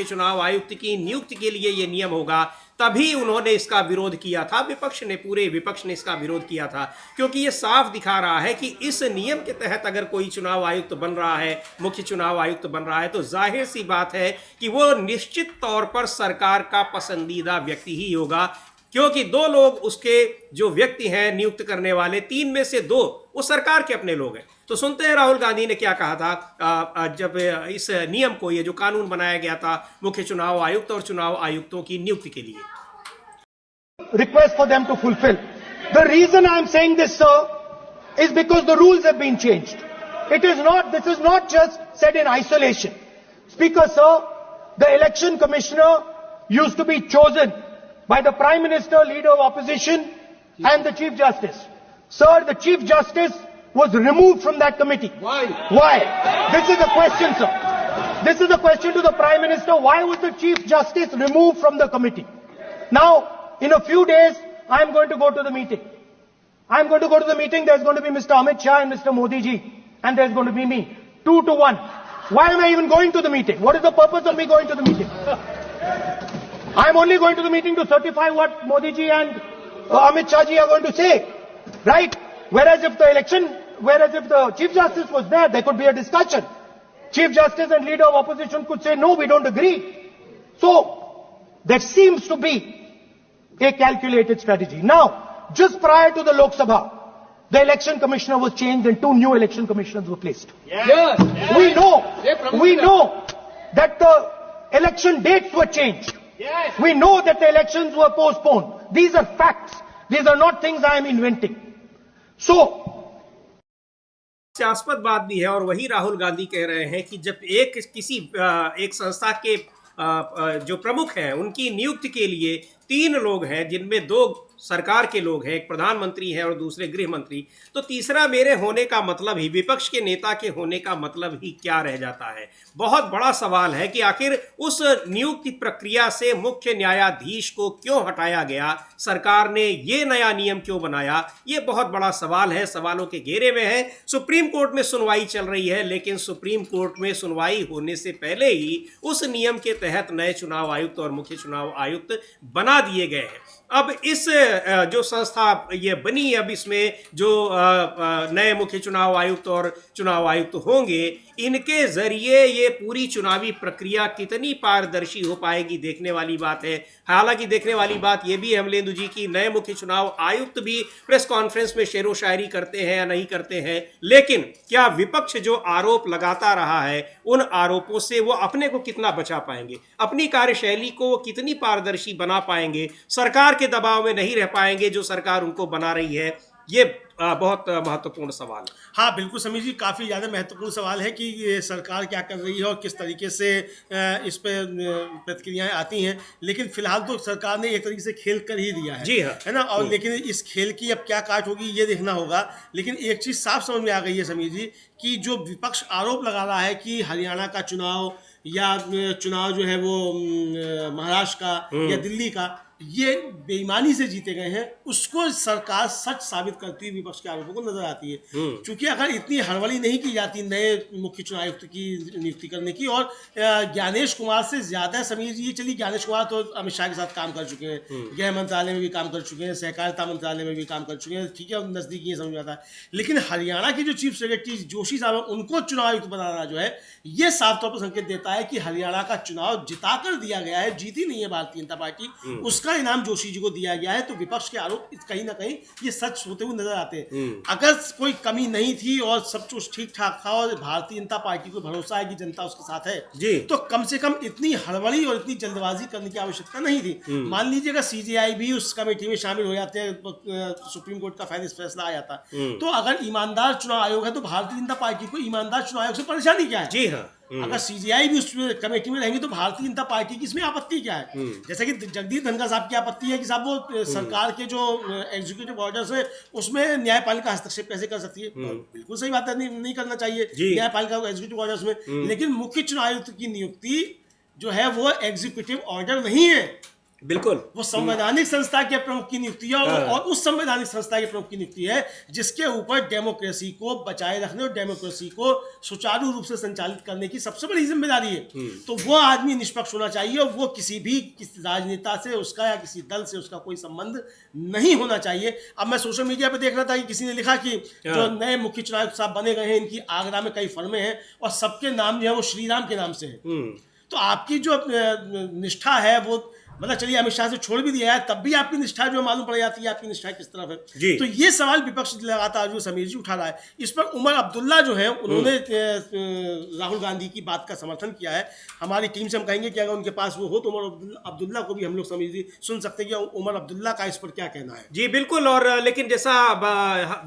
चुनाव आयुक्त की नियुक्ति के लिए ये नियम होगा, तभी उन्होंने इसका विरोध किया था। पूरे विपक्ष ने इसका विरोध किया था, क्योंकि ये साफ दिखा रहा है कि इस नियम के तहत अगर कोई चुनाव आयुक्त बन रहा है, मुख्य चुनाव आयुक्त बन रहा है, तो जाहिर सी बात है कि वो निश्चित तौर पर सरकार का पसंदीदा व्यक्ति ही होगा, क्योंकि दो लोग उसके जो व्यक्ति हैं नियुक्त करने वाले, 3 में से 2 वो सरकार के अपने लोग हैं। तो सुनते हैं राहुल गांधी ने क्या कहा था जब इस नियम को, ये जो कानून बनाया गया था मुख्य चुनाव आयुक्त और चुनाव आयुक्तों की नियुक्ति के लिए। Request for them to fulfill. The reason I am saying this, sir, is because the rules have been changed. This is not just said in isolation. Speaker, sir, the election commissioner used to be chosen by the Prime Minister, Leader of Opposition, and the Chief Justice. Sir, the Chief Justice was removed from that committee. Why? Why? This is a question, sir. This is a question to the Prime Minister. Why was the Chief Justice removed from the committee? Now, in a few days, I am going to go to the meeting. I am going to go to the meeting. There's going to be Mr. Amit Shah and Mr. Modi ji. And there's going to be me. 2 to 1. Why am I even going to the meeting? What is the purpose of me going to the meeting? I am only going to the meeting to certify what Modi ji and Amit Shah ji are going to say. Right? Whereas if the Chief Justice was there, there could be a discussion. Chief Justice and Leader of Opposition could say, no, we don't agree. So, there seems to be a calculated strategy. Now, just prior to the Lok Sabha, the election commissioner was changed and 2 new election commissioners were placed. Yes. We know that the election dates were changed. Yes. We know that the elections were postponed. These are facts. These are not things I am inventing. So, हास्यास्पद बात भी है, और वही राहुल गांधी कह रहे हैं कि जब एक संस्था के जो प्रमुख हैं उनकी नियुक्ति के लिए 3 लोग हैं, जिनमें 2 सरकार के लोग हैं, एक प्रधानमंत्री है और दूसरे गृह मंत्री, तो तीसरा मेरे होने का मतलब ही, विपक्ष के नेता के होने का मतलब ही क्या रह जाता है। बहुत बड़ा सवाल है कि आखिर उस नियुक्ति प्रक्रिया से मुख्य न्यायाधीश को क्यों हटाया गया, सरकार ने ये नया नियम क्यों बनाया, ये बहुत बड़ा सवाल है, सवालों के घेरे में है। सुप्रीम कोर्ट में सुनवाई चल रही है, लेकिन सुप्रीम कोर्ट में सुनवाई होने से पहले ही उस नियम के तहत नए चुनाव आयुक्त और मुख्य चुनाव आयुक्त बना दिए गए हैं। अब इस जो संस्था ये बनी, अब इसमें जो नए मुख्य चुनाव आयुक्त और चुनाव आयुक्त होंगे, इनके जरिए ये पूरी चुनावी प्रक्रिया कितनी पारदर्शी हो पाएगी, देखने वाली बात है। हालांकि देखने वाली बात यह भी है अमलेंदु जी की नए मुख्य चुनाव आयुक्त भी प्रेस कॉन्फ्रेंस में शेरो शायरी करते हैं या नहीं करते हैं, लेकिन क्या विपक्ष जो आरोप लगाता रहा है उन आरोपों से वो अपने को कितना बचा पाएंगे, अपनी कार्यशैली को कितनी पारदर्शी बना पाएंगे, सरकार के दबाव में नहीं रह पाएंगे जो सरकार उनको बना रही है। ये बहुत महत्वपूर्ण सवाल है। हाँ बिल्कुल समीर जी, काफ़ी ज़्यादा महत्वपूर्ण सवाल है कि ये सरकार क्या कर रही है और किस तरीके से इस पर प्रतिक्रियाएं आती हैं। लेकिन फिलहाल तो सरकार ने एक तरीके से खेल कर ही दिया है, जी हाँ, है ना। और लेकिन इस खेल की अब क्या काट होगी ये देखना होगा। लेकिन एक चीज़ साफ समझ में आ गई है समीर जी कि जो विपक्ष आरोप लगा रहा है कि हरियाणा का चुनाव या चुनाव जो है वो महाराष्ट्र का या दिल्ली का, ये बेईमानी से जीते गए हैं, उसको सरकार सच साबित करती हुई विपक्ष के आरोपों को नजर आती है। क्योंकि अगर इतनी हड़बड़ी नहीं की जाती नए मुख्य चुनाव आयुक्त की नियुक्ति करने की, और ज्ञानेश कुमार से ज्यादा समीर जी, चलिए ज्ञानेश कुमार तो अमित शाह के साथ काम कर चुके हैं, गृह मंत्रालय में भी काम कर चुके हैं, सहकारिता मंत्रालय में भी काम कर चुके हैं, ठीक है, नजदीकी समझ में आता है। लेकिन हरियाणा की जो चीफ सेक्रेटरी जोशी साहब है, उनको चुनाव आयुक्त बनाना जो है, ये साफ तौर पर संकेत देता है कि हरियाणा का चुनाव जिताकर दिया गया है, जीती नहीं है भारतीय जनता पार्टी, उसका इनाम जोशी जी को दिया गया है। तो विपक्ष के आरोप कहीं ना कहीं ये सच होते हुए नजर आते हैं। अगर कोई कमी नहीं थी और सब कुछ ठीक ठाक था और भारतीय जनता पार्टी को भरोसा है कि जनता उसके साथ है जी, तो कम से कम इतनी हड़बड़ी और इतनी जल्दबाजी करने की आवश्यकता नहीं थी। मान लीजिए अगर सीजेआई भी उस कमेटी में शामिल हो जाते हैं, सुप्रीम कोर्ट का फैसला आ जाता, तो अगर ईमानदार चुनाव आयोग है तो भारतीय जनता पार्टी को ईमानदार चुनाव आयोग से परेशानी क्या है? जी हाँ। अगर सीजीआई भी उस कमेटी में रहेंगे तो भारतीय जनता पार्टी की इसमें आपत्ति क्या है? जैसे कि जगदीप धनखड़ साहब की आपत्ति है कि साहब वो सरकार के जो एग्जीक्यूटिव ऑर्डर्स है उसमें न्यायपालिका हस्तक्षेप कैसे कर सकती है? बिल्कुल सही बात है, नहीं करना चाहिए न्यायपालिका एग्जीक्यूटिव ऑर्डर्स में। लेकिन मुख्य चुनाव आयुक्त की नियुक्ति जो है वो एग्जीक्यूटिव ऑर्डर नहीं है, बिल्कुल वो संवैधानिक संस्था के प्रमुख की नियुक्ति है, और उस संवैधानिक संस्था के प्रमुख की नियुक्ति है जिसके ऊपर डेमोक्रेसी को बचाए रखने और डेमोक्रेसी को सुचारू रूप से संचालित करने की सबसे बड़ी जिम्मेदारी है। तो वो आदमी निष्पक्ष होना चाहिए और वो किसी राजनेता से उसका या किसी दल से उसका कोई संबंध नहीं होना चाहिए। अब मैं सोशल मीडिया पर देख रहा था कि किसी ने लिखा कि जो नए मुख्य चुनाव आयुक्त साहब बने गए हैं, इनकी आगरा में कई फर्में हैं और सबके नाम जो है वो श्री राम के नाम से है। तो आपकी जो निष्ठा है वो, मतलब चलिए अमित शाह से छोड़ भी दिया है, तब भी आपकी निष्ठा जो मालूम पड़ जाती है आपकी निष्ठा किस तरफ है। तो ये सवाल विपक्ष लगातार जो समीर जी उठा रहा है, इस पर उमर अब्दुल्ला जो है उन्होंने राहुल गांधी की बात का समर्थन किया है। हमारी टीम से हम कहेंगे कि अगर उनके पास वो हो तो उमर अब्दुल्ला को भी हम लोग समीर जी सुन सकते हैं कि उमर अब्दुल्ला का इस पर क्या कहना है। जी बिल्कुल। और लेकिन जैसा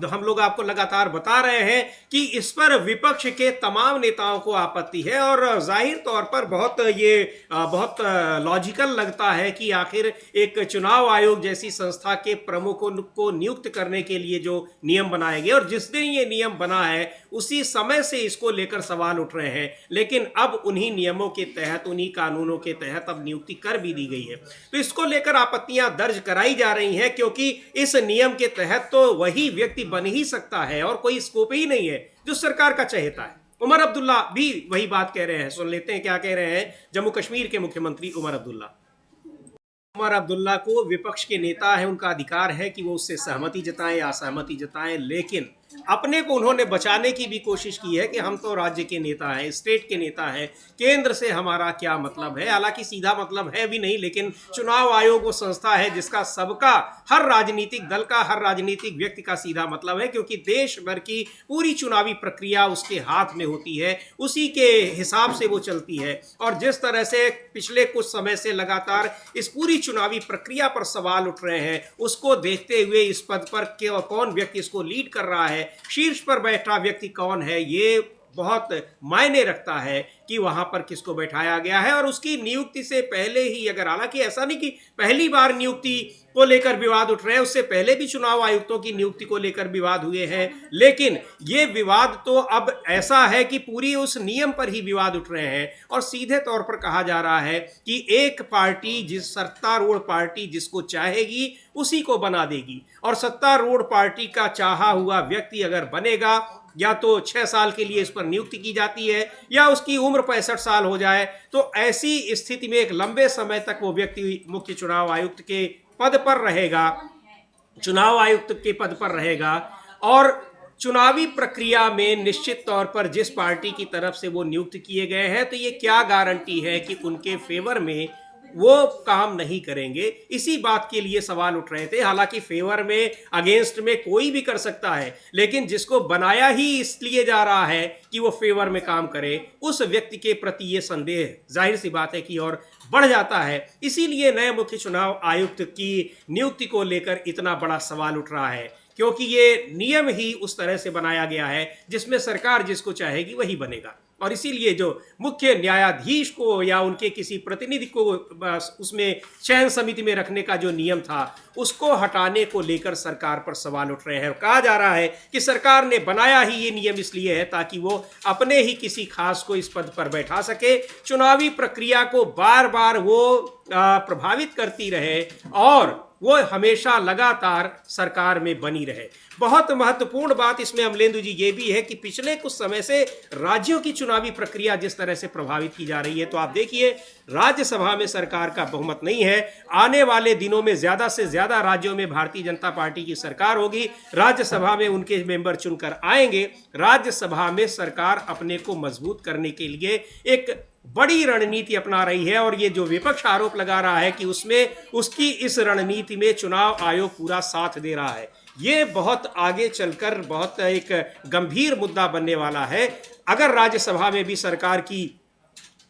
हम लोग आपको लगातार बता रहे हैं कि इस पर विपक्ष के तमाम नेताओं को आपत्ति है और जाहिर तौर पर बहुत लॉजिकल लगता है कि आखिर एक चुनाव आयोग जैसी संस्था के प्रमुखों को नियुक्त करने के लिए जो नियम बनाए गए और जिस दिन ये नियम बना है उसी समय से इसको लेकर सवाल उठ रहे हैं, लेकिन अब उन्हीं नियमों के तहत, उन्हीं कानूनों के तहत अब नियुक्ति कर भी दी गई है। तो इसको लेकर आपत्तियां दर्ज कराई जा रही हैं क्योंकि इस नियम के तहत तो वही व्यक्ति बन ही सकता है और कोई स्कोप ही नहीं है जो सरकार का चहेता है। उमर अब्दुल्ला भी वही बात कह रहे हैं, सुन लेते हैं क्या कह रहे हैं जम्मू कश्मीर के मुख्यमंत्री उमर अब्दुल्ला। उमर अब्दुल्ला को विपक्ष के नेता है, उनका अधिकार है कि वो उससे सहमति जताएं या असहमति जताएं, लेकिन अपने को उन्होंने बचाने की भी कोशिश की है कि हम तो राज्य के नेता हैं, स्टेट के नेता हैं, केंद्र से हमारा क्या मतलब है। हालांकि सीधा मतलब है भी नहीं, लेकिन चुनाव आयोग वो संस्था है जिसका सबका, हर राजनीतिक दल का, हर राजनीतिक व्यक्ति का सीधा मतलब है, क्योंकि देश भर की पूरी चुनावी प्रक्रिया उसके हाथ में होती है, उसी के हिसाब से वो चलती है। और जिस तरह से पिछले कुछ समय से लगातार इस पूरी चुनावी प्रक्रिया पर सवाल उठ रहे हैं, उसको देखते हुए इस पद पर कौन व्यक्ति इसको लीड कर रहा है, शीर्ष पर बैठा व्यक्ति कौन है, ये बहुत मायने रखता है कि वहां पर किसको बैठाया गया है। और उसकी नियुक्ति से पहले ही, अगर हालांकि ऐसा नहीं कि पहली बार नियुक्ति को लेकर विवाद उठ रहे हैं, उससे पहले भी चुनाव आयुक्तों की नियुक्ति को लेकर विवाद हुए हैं, लेकिन ये विवाद तो अब ऐसा है कि पूरी उस नियम पर ही विवाद उठ रहे हैं। और सीधे तौर पर कहा जा रहा है कि एक पार्टी, जिस सत्तारूढ़ पार्टी जिसको चाहेगी उसी को बना देगी, और सत्तारूढ़ पार्टी का चाहा हुआ व्यक्ति अगर बनेगा, या तो 6 साल के लिए इस पर नियुक्ति की जाती है या उसकी उम्र 65 साल हो जाए, तो ऐसी स्थिति में एक लंबे समय तक वो व्यक्ति मुख्य चुनाव आयुक्त के पद पर रहेगा, चुनाव आयुक्त के पद पर रहेगा। और चुनावी प्रक्रिया में निश्चित तौर पर जिस पार्टी की तरफ से वो नियुक्त किए गए हैं, तो ये क्या गारंटी है कि उनके फेवर में वो काम नहीं करेंगे। इसी बात के लिए सवाल उठ रहे थे। हालांकि फेवर में, अगेंस्ट में कोई भी कर सकता है, लेकिन जिसको बनाया ही इसलिए जा रहा है कि वो फेवर में काम करे, उस व्यक्ति के प्रति ये संदेह जाहिर सी बात है कि और बढ़ जाता है। इसीलिए नए मुख्य चुनाव आयुक्त की नियुक्ति को लेकर इतना बड़ा सवाल उठ रहा है, क्योंकि ये नियम ही उस तरह से बनाया गया है जिसमें सरकार जिसको चाहेगी वही बनेगा। और इसीलिए जो मुख्य न्यायाधीश को या उनके किसी प्रतिनिधि को उसमें चयन समिति में रखने का जो नियम था उसको हटाने को लेकर सरकार पर सवाल उठ रहे हैं। कहा जा रहा है कि सरकार ने बनाया ही ये नियम इसलिए है ताकि वो अपने ही किसी खास को इस पद पर बैठा सके, चुनावी प्रक्रिया को बार बार वो प्रभावित करती रहे और वो हमेशा लगातार सरकार में बनी रहे। बहुत महत्वपूर्ण बात इसमें अमलेंदु जी ये भी है कि पिछले कुछ समय से राज्यों की चुनावी प्रक्रिया जिस तरह से प्रभावित की जा रही है, तो आप देखिए राज्यसभा में सरकार का बहुमत नहीं है। आने वाले दिनों में ज्यादा से ज्यादा राज्यों में भारतीय जनता पार्टी की सरकार होगी, राज्यसभा में उनके मेंबर चुनकर आएंगे। राज्यसभा में सरकार अपने को मजबूत करने के लिए एक बड़ी रणनीति अपना रही है और ये जो विपक्ष आरोप लगा रहा है कि उसमें उसकी इस रणनीति में चुनाव आयोग पूरा साथ दे रहा है, ये बहुत आगे चलकर बहुत एक गंभीर मुद्दा बनने वाला है। अगर राज्यसभा में भी सरकार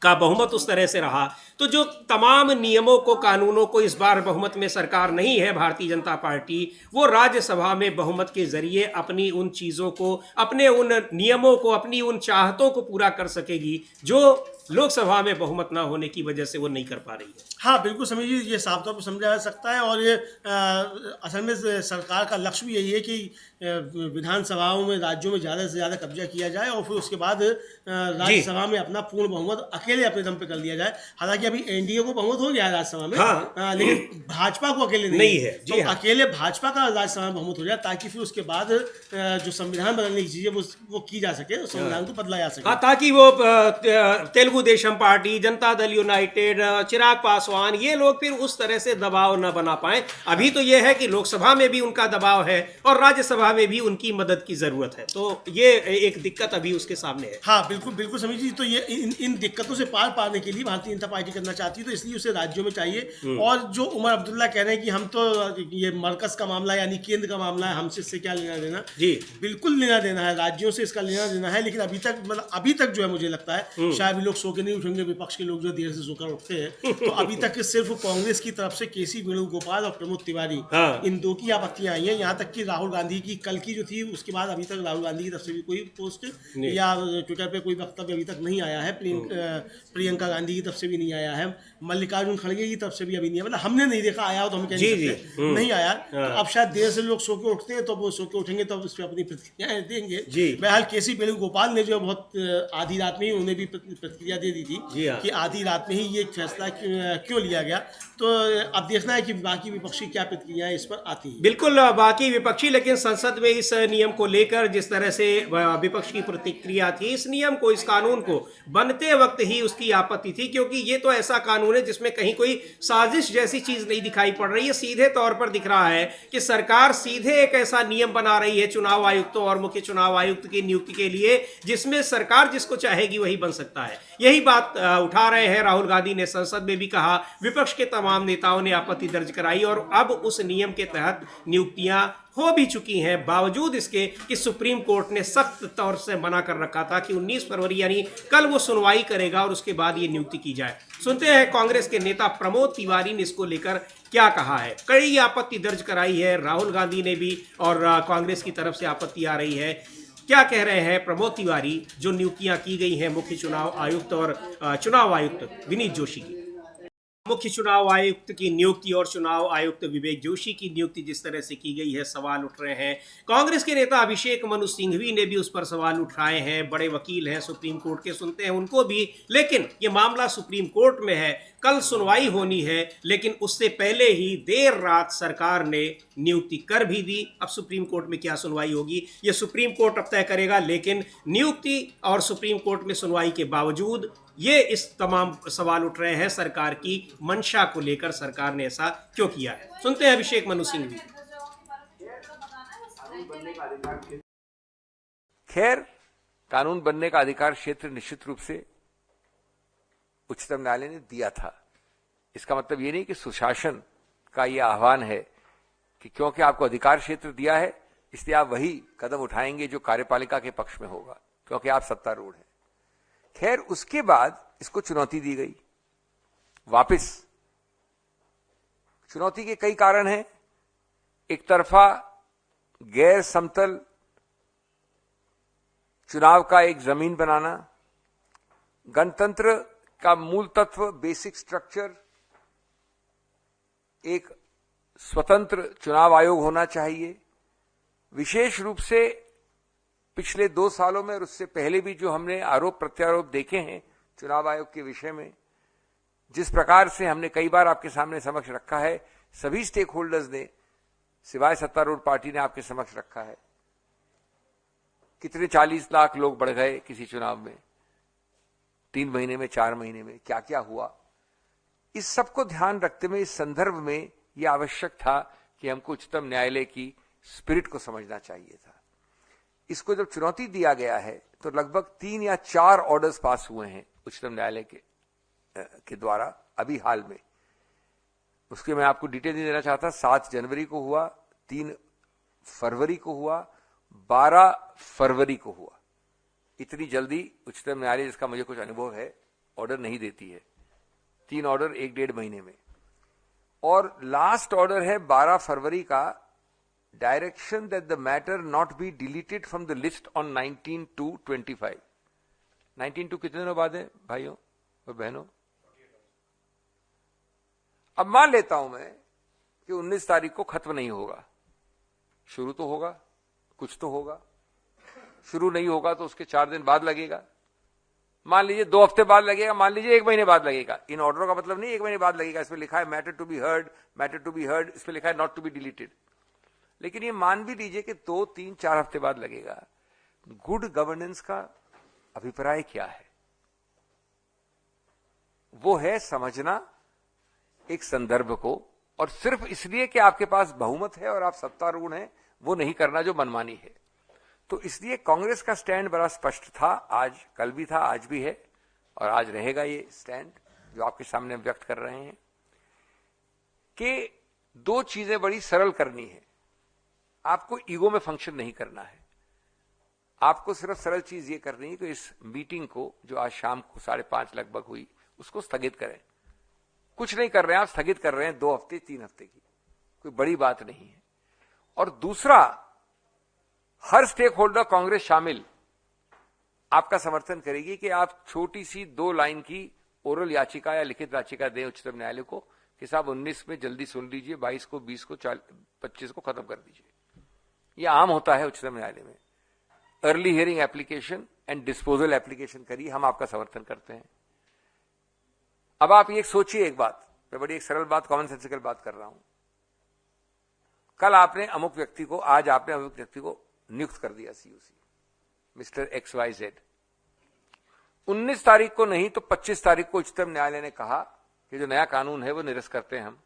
का बहुमत उस तरह से रहा तो जो तमाम नियमों को, कानूनों को इस बार बहुमत में सरकार नहीं है भारतीय जनता पार्टी, वो राज्यसभा में बहुमत के जरिए अपनी उन चीज़ों को, अपने उन नियमों को, अपनी उन चाहतों को पूरा कर सकेगी जो लोकसभा में बहुमत ना होने की वजह से वो नहीं कर पा रही है। हाँ बिल्कुल समीर जी, ये साफ तौर पर समझा जा सकता है और ये असल में सरकार का लक्ष्य भी यही है कि विधानसभाओं में, राज्यों में ज़्यादा से ज़्यादा कब्जा किया जाए और फिर उसके बाद राज्यसभा में अपना पूर्ण बहुमत अकेले अपने दम पे कर लिया जाए। हालांकि अभी एनडीए को बहुमत हो गया है राज्यसभा में, हाँ। लेकिन भाजपा को अकेले नहीं है। तो अकेले भाजपा का राज्यसभा में बहुमत हो जाए ताकि फिर उसके बाद जो संविधान बदलने की चीज़ है वो की जा सके, संविधान को बदला जा सके। हाँ, ताकि वो तेलुगु देशम पार्टी, जनता दल यूनाइटेड, चिराग पासवान, ये लोग फिर उस तरह से दबाव न बना पाए। अभी तो ये है कि लोकसभा में भी उनका दबाव है और राज्यसभा में भी उनकी मदद की जरूरत है, तो ये एक दिक्कत अभी उसके सामने है। हाँ बिल्कुल बिल्कुल समीर जी, तो ये इन दिक्कतों से पार पाने के लिए भारतीय जनता पार्टी करना चाहती है, तो इसलिए उसे राज्यों में चाहिए। और जो उमर अब्दुल्ला कह रहे हैं कि हम तो ये मरकज का मामला यानी केंद्र का मामला है, हमसे इससे क्या लेना देना, जी बिल्कुल लेना देना है, राज्यों से इसका लेना देना है। लेकिन अभी तक जो है मुझे लगता है शायद लोग सो के नहीं उठेंगे, विपक्ष के लोग जो देर से सोकर उठते हैं, तो अभी तक सिर्फ कांग्रेस की तरफ से केसी वेणुगोपाल और प्रमोद तिवारी, इन दो की आपत्तियां आई हैं। यहाँ तक कि राहुल गांधी की कल की जो थी उसके बाद अभी तक राहुल गांधी की तरफ से भी कोई पोस्ट या ट्विटर पे कोई वक्तव्य अभी तक नहीं आया है। प्रियंका गांधी की तरफ से भी नहीं आया है, मल्लिकार्जुन खड़गे की तरफ से भी अभी नहीं है, मतलब हमने नहीं देखा, आया हो तो हम कह नहीं सकते नहीं आया। तो अब शायद देर से लोग सो के उठते हैं, तो वो सो के उठेंगे तो उस पर अपनी प्रतिक्रियाएं देंगे। बहरहाल केसी वेणुगोपाल ने जो बहुत आधी रात में ही उन्हें भी प्रतिक्रिया दे दी थी कि आधी रात में ही ये फैसला क्यों लिया गया। तो अब देखना है कि बाकी विपक्षी क्या प्रतिक्रियाएं इस पर आती हैं। बिल्कुल बाकी विपक्षी, लेकिन संसद में इस नियम को लेकर जिस तरह से विपक्ष की प्रतिक्रिया थी, इस नियम को, इस कानून को बनते वक्त ही उसकी आपत्ति थी, क्योंकि ये तो ऐसा कानून है जिसमें कहीं कोई साजिश जैसी चीज नहीं दिखाई पड़ रही है। सीधे तौर पर दिख रहा है कि सरकार सीधे एक ऐसा नियम बना रही है चुनाव आयुक्तों और मुख्य चुनाव आयुक्त की नियुक्ति के लिए जिसमें सरकार जिसको चाहेगी वही बन सकता है। यही बात उठा रहे हैं राहुल गांधी ने, संसद में भी कहा, विपक्ष के तमाम नेताओं ने आपत्ति दर्ज कराई और अब उस नियम के तहत नियुक्तियां हो भी चुकी हैं, बावजूद इसके कि सुप्रीम कोर्ट ने सख्त तौर से मना कर रखा था कि 19 फरवरी यानी कल वो सुनवाई करेगा और उसके बाद ये नियुक्ति की जाए। सुनते हैं कांग्रेस के नेता प्रमोद तिवारी ने इसको लेकर क्या कहा है। कई आपत्ति दर्ज कराई है, राहुल गांधी ने भी और कांग्रेस की तरफ से आपत्ति आ रही है। क्या कह रहे हैं प्रमोद तिवारी, जो नियुक्तियां की गई हैं मुख्य चुनाव आयुक्त और चुनाव आयुक्त विनीत जोशी की। मुख्य चुनाव आयुक्त की नियुक्ति और चुनाव आयुक्त विवेक जोशी की नियुक्ति जिस तरह से की गई है, सवाल उठ रहे हैं। कांग्रेस के नेता अभिषेक मनु सिंघवी ने भी उस पर सवाल उठाए हैं, बड़े वकील हैं सुप्रीम कोर्ट के, सुनते हैं उनको भी। लेकिन ये मामला सुप्रीम कोर्ट में है, कल सुनवाई होनी है, लेकिन उससे पहले ही देर रात सरकार ने नियुक्ति कर भी दी। अब सुप्रीम कोर्ट में क्या सुनवाई होगी ये सुप्रीम कोर्ट अब तय करेगा, लेकिन नियुक्ति और सुप्रीम कोर्ट में सुनवाई के बावजूद ये इस तमाम सवाल उठ रहे हैं सरकार की मंशा को लेकर, सरकार ने ऐसा क्यों किया है। सुनते हैं अभिषेक मनु सिंघवी। खैर, कानून बनने का अधिकार क्षेत्र निश्चित रूप से उच्चतम न्यायालय ने दिया था। इसका मतलब ये नहीं कि सुशासन का ये आह्वान है कि क्योंकि आपको अधिकार क्षेत्र दिया है इसलिए आप वही कदम उठाएंगे जो कार्यपालिका के पक्ष में होगा, क्योंकि आप सत्तारूढ़ हैं। खैर, उसके बाद इसको चुनौती दी गई वापस। चुनौती के कई कारण हैं। एक तरफा गैर समतल चुनाव का एक जमीन बनाना, गणतंत्र का मूल तत्व, बेसिक स्ट्रक्चर, एक स्वतंत्र चुनाव आयोग होना चाहिए। विशेष रूप से पिछले 2 सालों में और उससे पहले भी जो हमने आरोप प्रत्यारोप देखे हैं चुनाव आयोग के विषय में, जिस प्रकार से हमने कई बार आपके सामने समक्ष रखा है, सभी स्टेक होल्डर्स ने, सिवाय सत्तारूढ़ पार्टी ने आपके समक्ष रखा है। कितने 40 लाख लोग बढ़ गए किसी चुनाव में, 3 महीने में, 4 महीने में, क्या क्या हुआ। इस सबको ध्यान रखते हुए इस संदर्भ में यह आवश्यक था कि हमको उच्चतम न्यायालय की स्पिरिट को समझना चाहिए था। इसको जब चुनौती दिया गया है तो लगभग 3 या 4 ऑर्डर्स पास हुए हैं उच्चतम न्यायालय के द्वारा अभी हाल में। उसके मैं आपको डिटेल नहीं देना चाहता। 7 जनवरी को हुआ, 3 फरवरी को हुआ, 12 फरवरी को हुआ। इतनी जल्दी उच्चतम न्यायालय, जिसका मुझे कुछ अनुभव है, ऑर्डर नहीं देती है। 3 ऑर्डर 1-1.5 महीने में। और लास्ट ऑर्डर है 12 फरवरी का, direction that the matter not be deleted from the list on 19/2/25। 19/2 कितने दिनों बाद है भाइयों और बहनों? अब मान लेता हूं मैं कि 19 तारीख को खत्म नहीं होगा, शुरू तो होगा, कुछ तो होगा। शुरू नहीं होगा तो उसके 4 दिन बाद लगेगा, मान लीजिए 2 हफ्ते बाद लगेगा, मान लीजिए 1 महीने बाद लगेगा। इन ऑर्डरों का मतलब नहीं 1 महीने बाद लगेगा। इसमें लिखा है matter to be heard, matter to be heard, इसमें लिखा है नॉट टू बी डिलीटेड। लेकिन ये मान भी लीजिए कि 2, 3, 4 हफ्ते बाद लगेगा। गुड गवर्नेंस का अभिप्राय क्या है? वो है समझना एक संदर्भ को, और सिर्फ इसलिए कि आपके पास बहुमत है और आप सत्तारूढ़ हैं, वो नहीं करना जो मनमानी है। तो इसलिए कांग्रेस का स्टैंड बड़ा स्पष्ट था, आज, कल भी था, आज भी है, और आज रहेगा ये स्टैंड जो आपके सामने व्यक्त कर रहे हैं कि 2 चीजें बड़ी सरल करनी है। आपको ईगो में फंक्शन नहीं करना है। आपको सिर्फ सरल चीज ये करनी है कि इस मीटिंग को, जो आज शाम को 5:30 लगभग हुई, उसको स्थगित करें। कुछ नहीं कर रहे हैं आप, स्थगित कर रहे हैं 2 हफ्ते 3 हफ्ते की, कोई बड़ी बात नहीं है। और दूसरा, हर स्टेक होल्डर, कांग्रेस शामिल, आपका समर्थन करेगी कि आप छोटी सी 2 लाइन की ओरल याचिका या लिखित याचिका दें उच्चतम न्यायालय को कि साहब 19 में जल्दी सुन लीजिए, 22 को, 20 को, 25 को खत्म कर दीजिए। यह आम होता है उच्चतम न्यायालय में। Early hearing application and disposal application करिए, हम आपका समर्थन करते हैं। अब आप ये सोचिए एक बात, मैं बड़ी एक सरल बात, कॉमन सेंसिकल बात कर रहा हूं। कल आपने अमुक व्यक्ति को, आज आपने अमुक व्यक्ति को नियुक्त कर दिया सीयूसी, मिस्टर XYZ। 19 तारीख को नहीं तो 25 तारीख को उच्चतम न्यायालय ने कहा कि जो नया कानून है वो निरस्त करते हैं हम।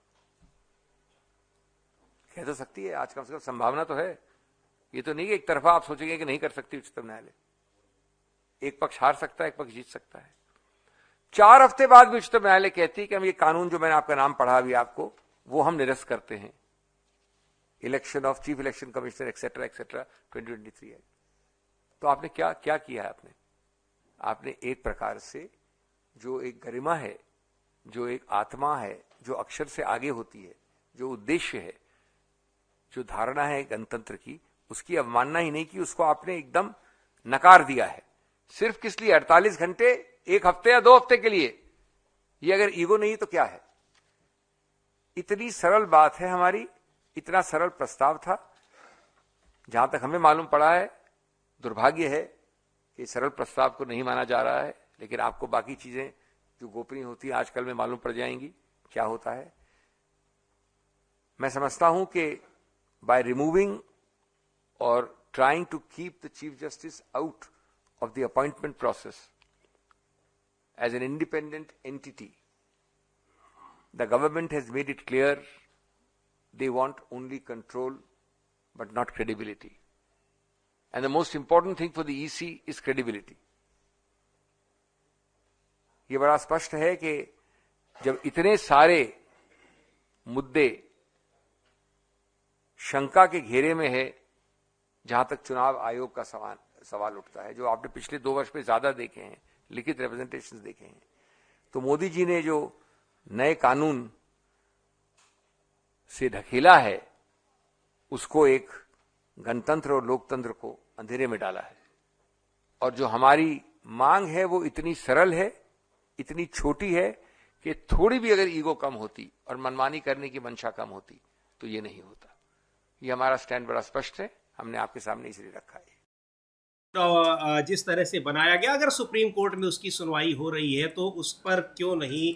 कह तो सकती है, आज कम से कम संभावना तो है। ये तो नहीं कि एक तरफा आप सोचेंगे कि नहीं कर सकती उच्चतम न्यायालय। एक पक्ष हार सकता है, एक पक्ष जीत सकता है। 4 हफ्ते बाद भी उच्चतम न्यायालय कहती है कि हम ये कानून जो मैंने आपका नाम पढ़ा अभी आपको, वो हम निरस्त करते हैं। Election of chief election commissioner etcetera etcetera 2023 है। तो आपने क्या क्या किया है? आपने एक प्रकार से जो एक गरिमा है, जो एक आत्मा है, जो अक्षर से आगे होती है, जो उद्देश्य है, जो धारणा है गणतंत्र की, उसकी अवमानना ही नहीं की, उसको आपने एकदम नकार दिया है। सिर्फ किस लिए? 48 घंटे, 1 हफ्ते या 2 हफ्ते के लिए। ये अगर ईगो नहीं तो क्या है? इतनी सरल बात है हमारी, इतना सरल प्रस्ताव था। जहां तक हमें मालूम पड़ा है, दुर्भाग्य है कि सरल प्रस्ताव को नहीं माना जा रहा है, लेकिन आपको बाकी चीजें जो गोपनीय होती है आजकल में मालूम पड़ जाएंगी क्या होता है। मैं समझता हूं कि बाय रिमूविंग और trying to keep the Chief Justice out of the appointment process as an independent entity, the government has made it clear they want only control but not credibility. And the most important thing for the EC is credibility. ये बड़ा स्पष्ट है कि जब इतने सारे मुद्दे शंका के घेरे में है, जहां तक चुनाव आयोग का सवाल उठता है, जो आपने पिछले 2 वर्ष में ज्यादा देखे हैं, लिखित रिप्रेजेंटेशंस देखे हैं, तो मोदी जी ने जो नए कानून से ढकेला है, उसको एक गणतंत्र और लोकतंत्र को अंधेरे में डाला है। और जो हमारी मांग है वो इतनी सरल है, इतनी छोटी है कि थोड़ी भी अगर ईगो कम होती और मनमानी करने की मंशा कम होती तो ये नहीं होता। ये हमारा स्टैंड बड़ा स्पष्ट है, हमने आपके सामने इसलिए रखा है। तो जिस तरह से बनाया गया, अगर सुप्रीम कोर्ट में उसकी सुनवाई हो रही है तो उस पर क्यों नहीं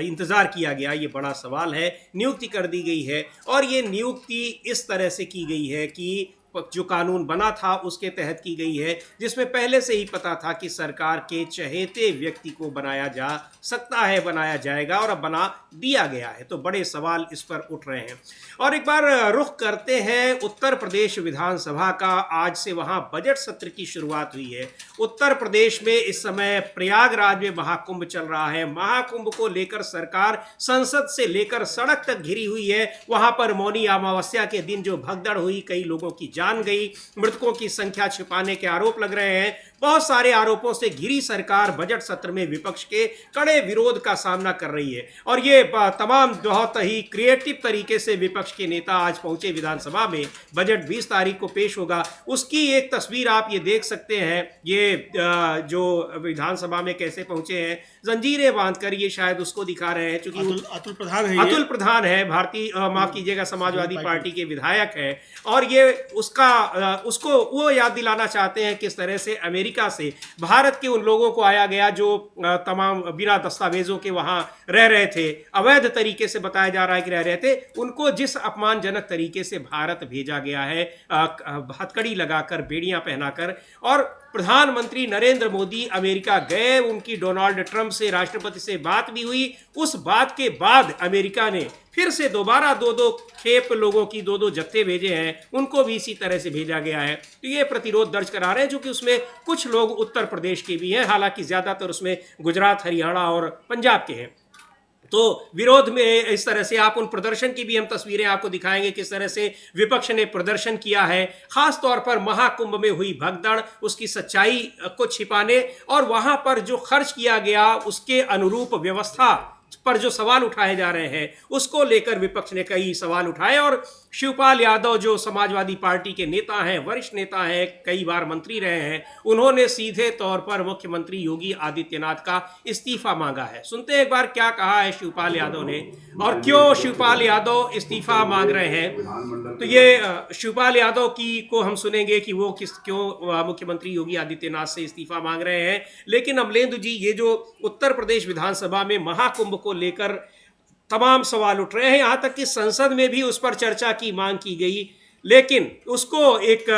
इंतज़ार किया गया, ये बड़ा सवाल है। नियुक्ति कर दी गई है और ये नियुक्ति इस तरह से की गई है कि जो कानून बना था उसके तहत की गई है, जिसमें पहले से ही पता था कि सरकार के चहेते व्यक्ति को बनाया जा सकता है, बनाया जाएगा और अब बना दिया गया है। तो बड़े सवाल इस पर उठ रहे हैं। और एक बार रुख करते हैं उत्तर प्रदेश विधानसभा का। आज से वहां बजट सत्र की शुरुआत हुई है। उत्तर प्रदेश में इस समय प्रयागराज में महाकुंभ चल रहा है। महाकुंभ को लेकर सरकार संसद से लेकर सड़क तक घिरी हुई है। वहां पर मौनी अमावस्या के दिन जो भगदड़ हुई, कई लोगों की जान गई, मृतकों की संख्या छिपाने के आरोप लग रहे हैं। बहुत सारे आरोपों से घिरी सरकार बजट सत्र में विपक्ष के कड़े विरोध का सामना कर रही है और ये तमाम बहुत ही क्रिएटिव तरीके से विपक्ष के नेता आज पहुंचे विधानसभा में। बजट 20 तारीख को पेश होगा, उसकी एक तस्वीर आप ये देख सकते हैं। ये जो विधानसभा में कैसे पहुंचे हैं, जंजीरें बांधकर, ये शायद उसको दिखा रहे हैं क्योंकि अतुल प्रधान है, भारतीय माफ कीजिएगा समाजवादी पार्टी के विधायक है और ये उसको वो याद दिलाना चाहते हैं किस तरह से अमेरिका से भारत के उन लोगों को आया गया जो तमाम बिना दस्तावेजों के वहां रह रहे थे, अवैध तरीके से बताया जा रहा है कि रह रहे थे, उनको जिस अपमानजनक तरीके से भारत भेजा गया है, हथकड़ी लगाकर, बेड़ियां पहनाकर। और प्रधानमंत्री नरेंद्र मोदी अमेरिका गए, उनकी डोनाल्ड ट्रंप से, राष्ट्रपति से बात भी हुई। उस बात के बाद अमेरिका ने फिर से दोबारा दो खेप लोगों की दो जत्थे भेजे हैं, उनको भी इसी तरह से भेजा गया है। तो ये प्रतिरोध दर्ज करा रहे हैं, जो कि उसमें कुछ लोग उत्तर प्रदेश के भी हैं, हालांकि ज्यादातर उसमें गुजरात, हरियाणा और पंजाब के हैं। तो विरोध में इस तरह से आप उन प्रदर्शन की भी हम तस्वीरें आपको दिखाएंगे, किस तरह से विपक्ष ने प्रदर्शन किया है, खास तौर पर महाकुंभ में हुई भगदड़, उसकी सच्चाई को छिपाने और वहां पर जो खर्च किया गया उसके अनुरूप व्यवस्था पर जो सवाल उठाए जा रहे हैं, उसको लेकर विपक्ष ने कई सवाल उठाए। और शिवपाल यादव जो समाजवादी पार्टी के नेता हैं, वरिष्ठ नेता हैं, कई बार मंत्री रहे हैं, उन्होंने सीधे तौर पर मुख्यमंत्री योगी आदित्यनाथ का इस्तीफा मांगा है। सुनते हैं एक बार क्या कहा है शिवपाल यादव ने और क्यों शिवपाल यादव इस्तीफा मांग रहे हैं। तो ये शिवपाल यादव की को हम सुनेंगे कि वो क्यों मुख्यमंत्री योगी आदित्यनाथ से इस्तीफा मांग रहे हैं। लेकिन अमलेंदु जी, ये जो उत्तर प्रदेश विधानसभा में महाकुंभ को लेकर तमाम सवाल उठ रहे हैं, यहां तक कि संसद में भी उस पर चर्चा की मांग की गई, लेकिन उसको एक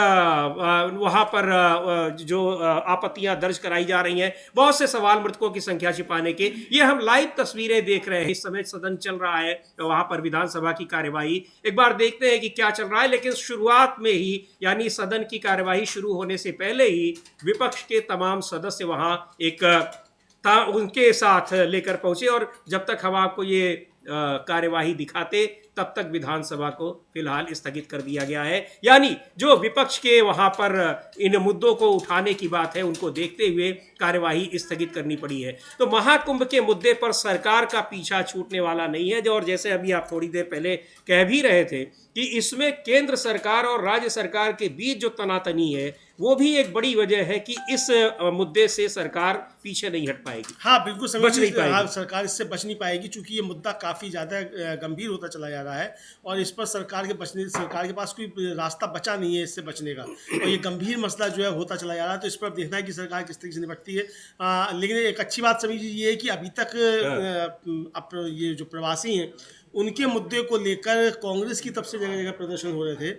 वहां पर जो आपत्तियां दर्ज कराई जा रही हैं, बहुत से सवाल मृतकों की संख्या छिपाने के। ये हम लाइव तस्वीरें देख रहे हैं, इस समय सदन चल रहा है, वहां पर विधानसभा की कार्यवाही एक बार देखते हैं कि क्या चल रहा है। लेकिन शुरुआत में ही, यानी सदन की कार्यवाही शुरू होने से पहले ही, विपक्ष के तमाम सदस्य वहां एक उनके साथ लेकर पहुंचे और जब तक हम आपको ये कार्यवाही दिखाते तब तक विधानसभा को फिलहाल स्थगित कर दिया गया है। यानी जो विपक्ष के वहां पर इन मुद्दों को उठाने की बात है, उनको देखते हुए कार्यवाही स्थगित करनी पड़ी है। तो महाकुंभ के मुद्दे पर सरकार का पीछा छूटने वाला नहीं है। और जैसे अभी आप थोड़ी देर पहले कह भी रहे थे कि इसमें केंद्र सरकार और राज्य सरकार के बीच जो तनातनी है, वो भी एक बड़ी वजह है कि इस मुद्दे से सरकार पीछे नहीं हट पाएगी। हाँ बिल्कुल, बच नहीं पाएगी। सरकार इससे बच नहीं पाएगी क्योंकि ये मुद्दा काफी ज्यादा गंभीर होता चला जा रहा है और इस पर सरकार के पास कोई रास्ता बचा नहीं है इससे बचने का। और ये गंभीर मसला जो है होता चला जा रहा है, तो इस पर देखना है कि सरकार किस तरीके से निपटती है। लेकिन एक अच्छी बात समझिए ये है कि अभी तक ये जो प्रवासी हैं उनके मुद्दे को लेकर कांग्रेस की तरफ से जगह जगह प्रदर्शन हो रहे थे।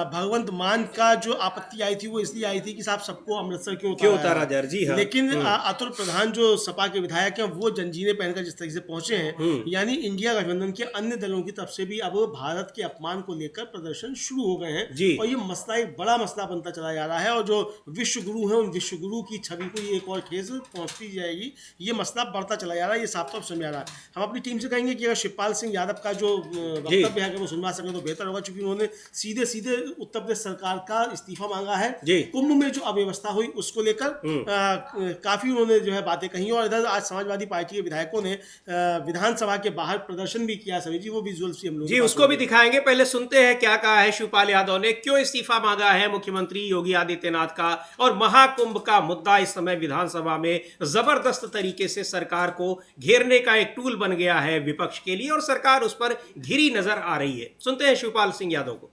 भगवंत मान का जो आपत्ति आई थी वो इसलिए आई थी कि साहब सबको अमृतसर क्यों उतारा जा रहा है। जी हाँ। लेकिन अतुल प्रधान जो सपा के विधायक हैं वो जंजीरें पहनकर जिस तरीके से पहुंचे हैं, यानी इंडिया गठबंधन के अन्य दलों की तरफ से भी अब भारत के अपमान को लेकर प्रदर्शन शुरू हो गए हैं और ये मसला एक बड़ा मसला बनता चला जा रहा है। और जो विश्व गुरु है, उन विश्व गुरु की छवि को एक और ठेस पहुंचती जाएगी। ये मसला बढ़ता चला जा रहा है, ये साफ तौर समझ आ रहा है। हम अपनी टीम से कहेंगे कि अगर शिवपाल सिंह यादव यादव का जो वक्तव्य है अगर वो सुनवा सकें तो बेहतर होगा, क्योंकि उन्होंने सीधे सीधे उत्तर प्रदेश सरकार का इस्तीफा मांगा है। कुंभ में जो अव्यवस्था हुई उसको लेकर काफी उन्होंने जो है बातें कही। और इधर आज समाजवादी पार्टी के विधायकों ने विधानसभा के बाहर प्रदर्शन भी किया। सभी जी वो विजुअल्स भी हम लोग उसको भी दिखाएंगे। पहले सुनते हैं क्या कहा है शिवपाल यादव ने, क्यों इस्तीफा मांगा है मुख्यमंत्री योगी आदित्यनाथ का, और महाकुंभ का मुद्दा इस समय विधानसभा में जबरदस्त तरीके से सरकार को घेरने का एक टूल बन गया है विपक्ष के लिए, और सरकार उस पर घिरी नजर आ रही है। सुनते हैं शिवपाल सिंह यादव को।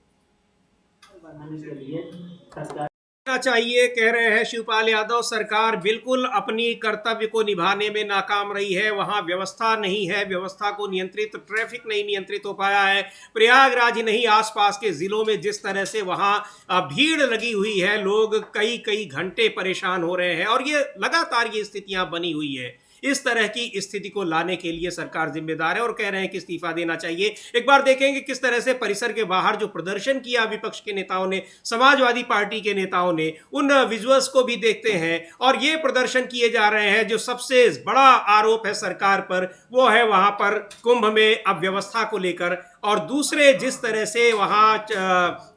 चाहिए, कह रहे हैं शिवपाल यादव, सरकार बिल्कुल अपनी कर्तव्य को निभाने में नाकाम रही है। वहां व्यवस्था नहीं है, व्यवस्था को नियंत्रित, ट्रैफिक नहीं नियंत्रित हो पाया है। प्रयागराज ही नहीं, आसपास के जिलों में जिस तरह से वहां भीड़ लगी हुई है, लोग कई कई घंटे परेशान हो रहे हैं, और ये लगातार ये स्थितियां बनी हुई है। इस तरह की स्थिति को लाने के लिए सरकार जिम्मेदार है, और कह रहे हैं कि इस्तीफा देना चाहिए। एक बार देखेंगे किस तरह से परिसर के बाहर जो प्रदर्शन किया विपक्ष के नेताओं ने, समाजवादी पार्टी के नेताओं ने, उन विजुअल्स को भी देखते हैं। और ये प्रदर्शन किए जा रहे हैं, जो सबसे बड़ा आरोप है सरकार पर वो है वहां पर कुंभ में अव्यवस्था को लेकर, और दूसरे जिस तरह से वहां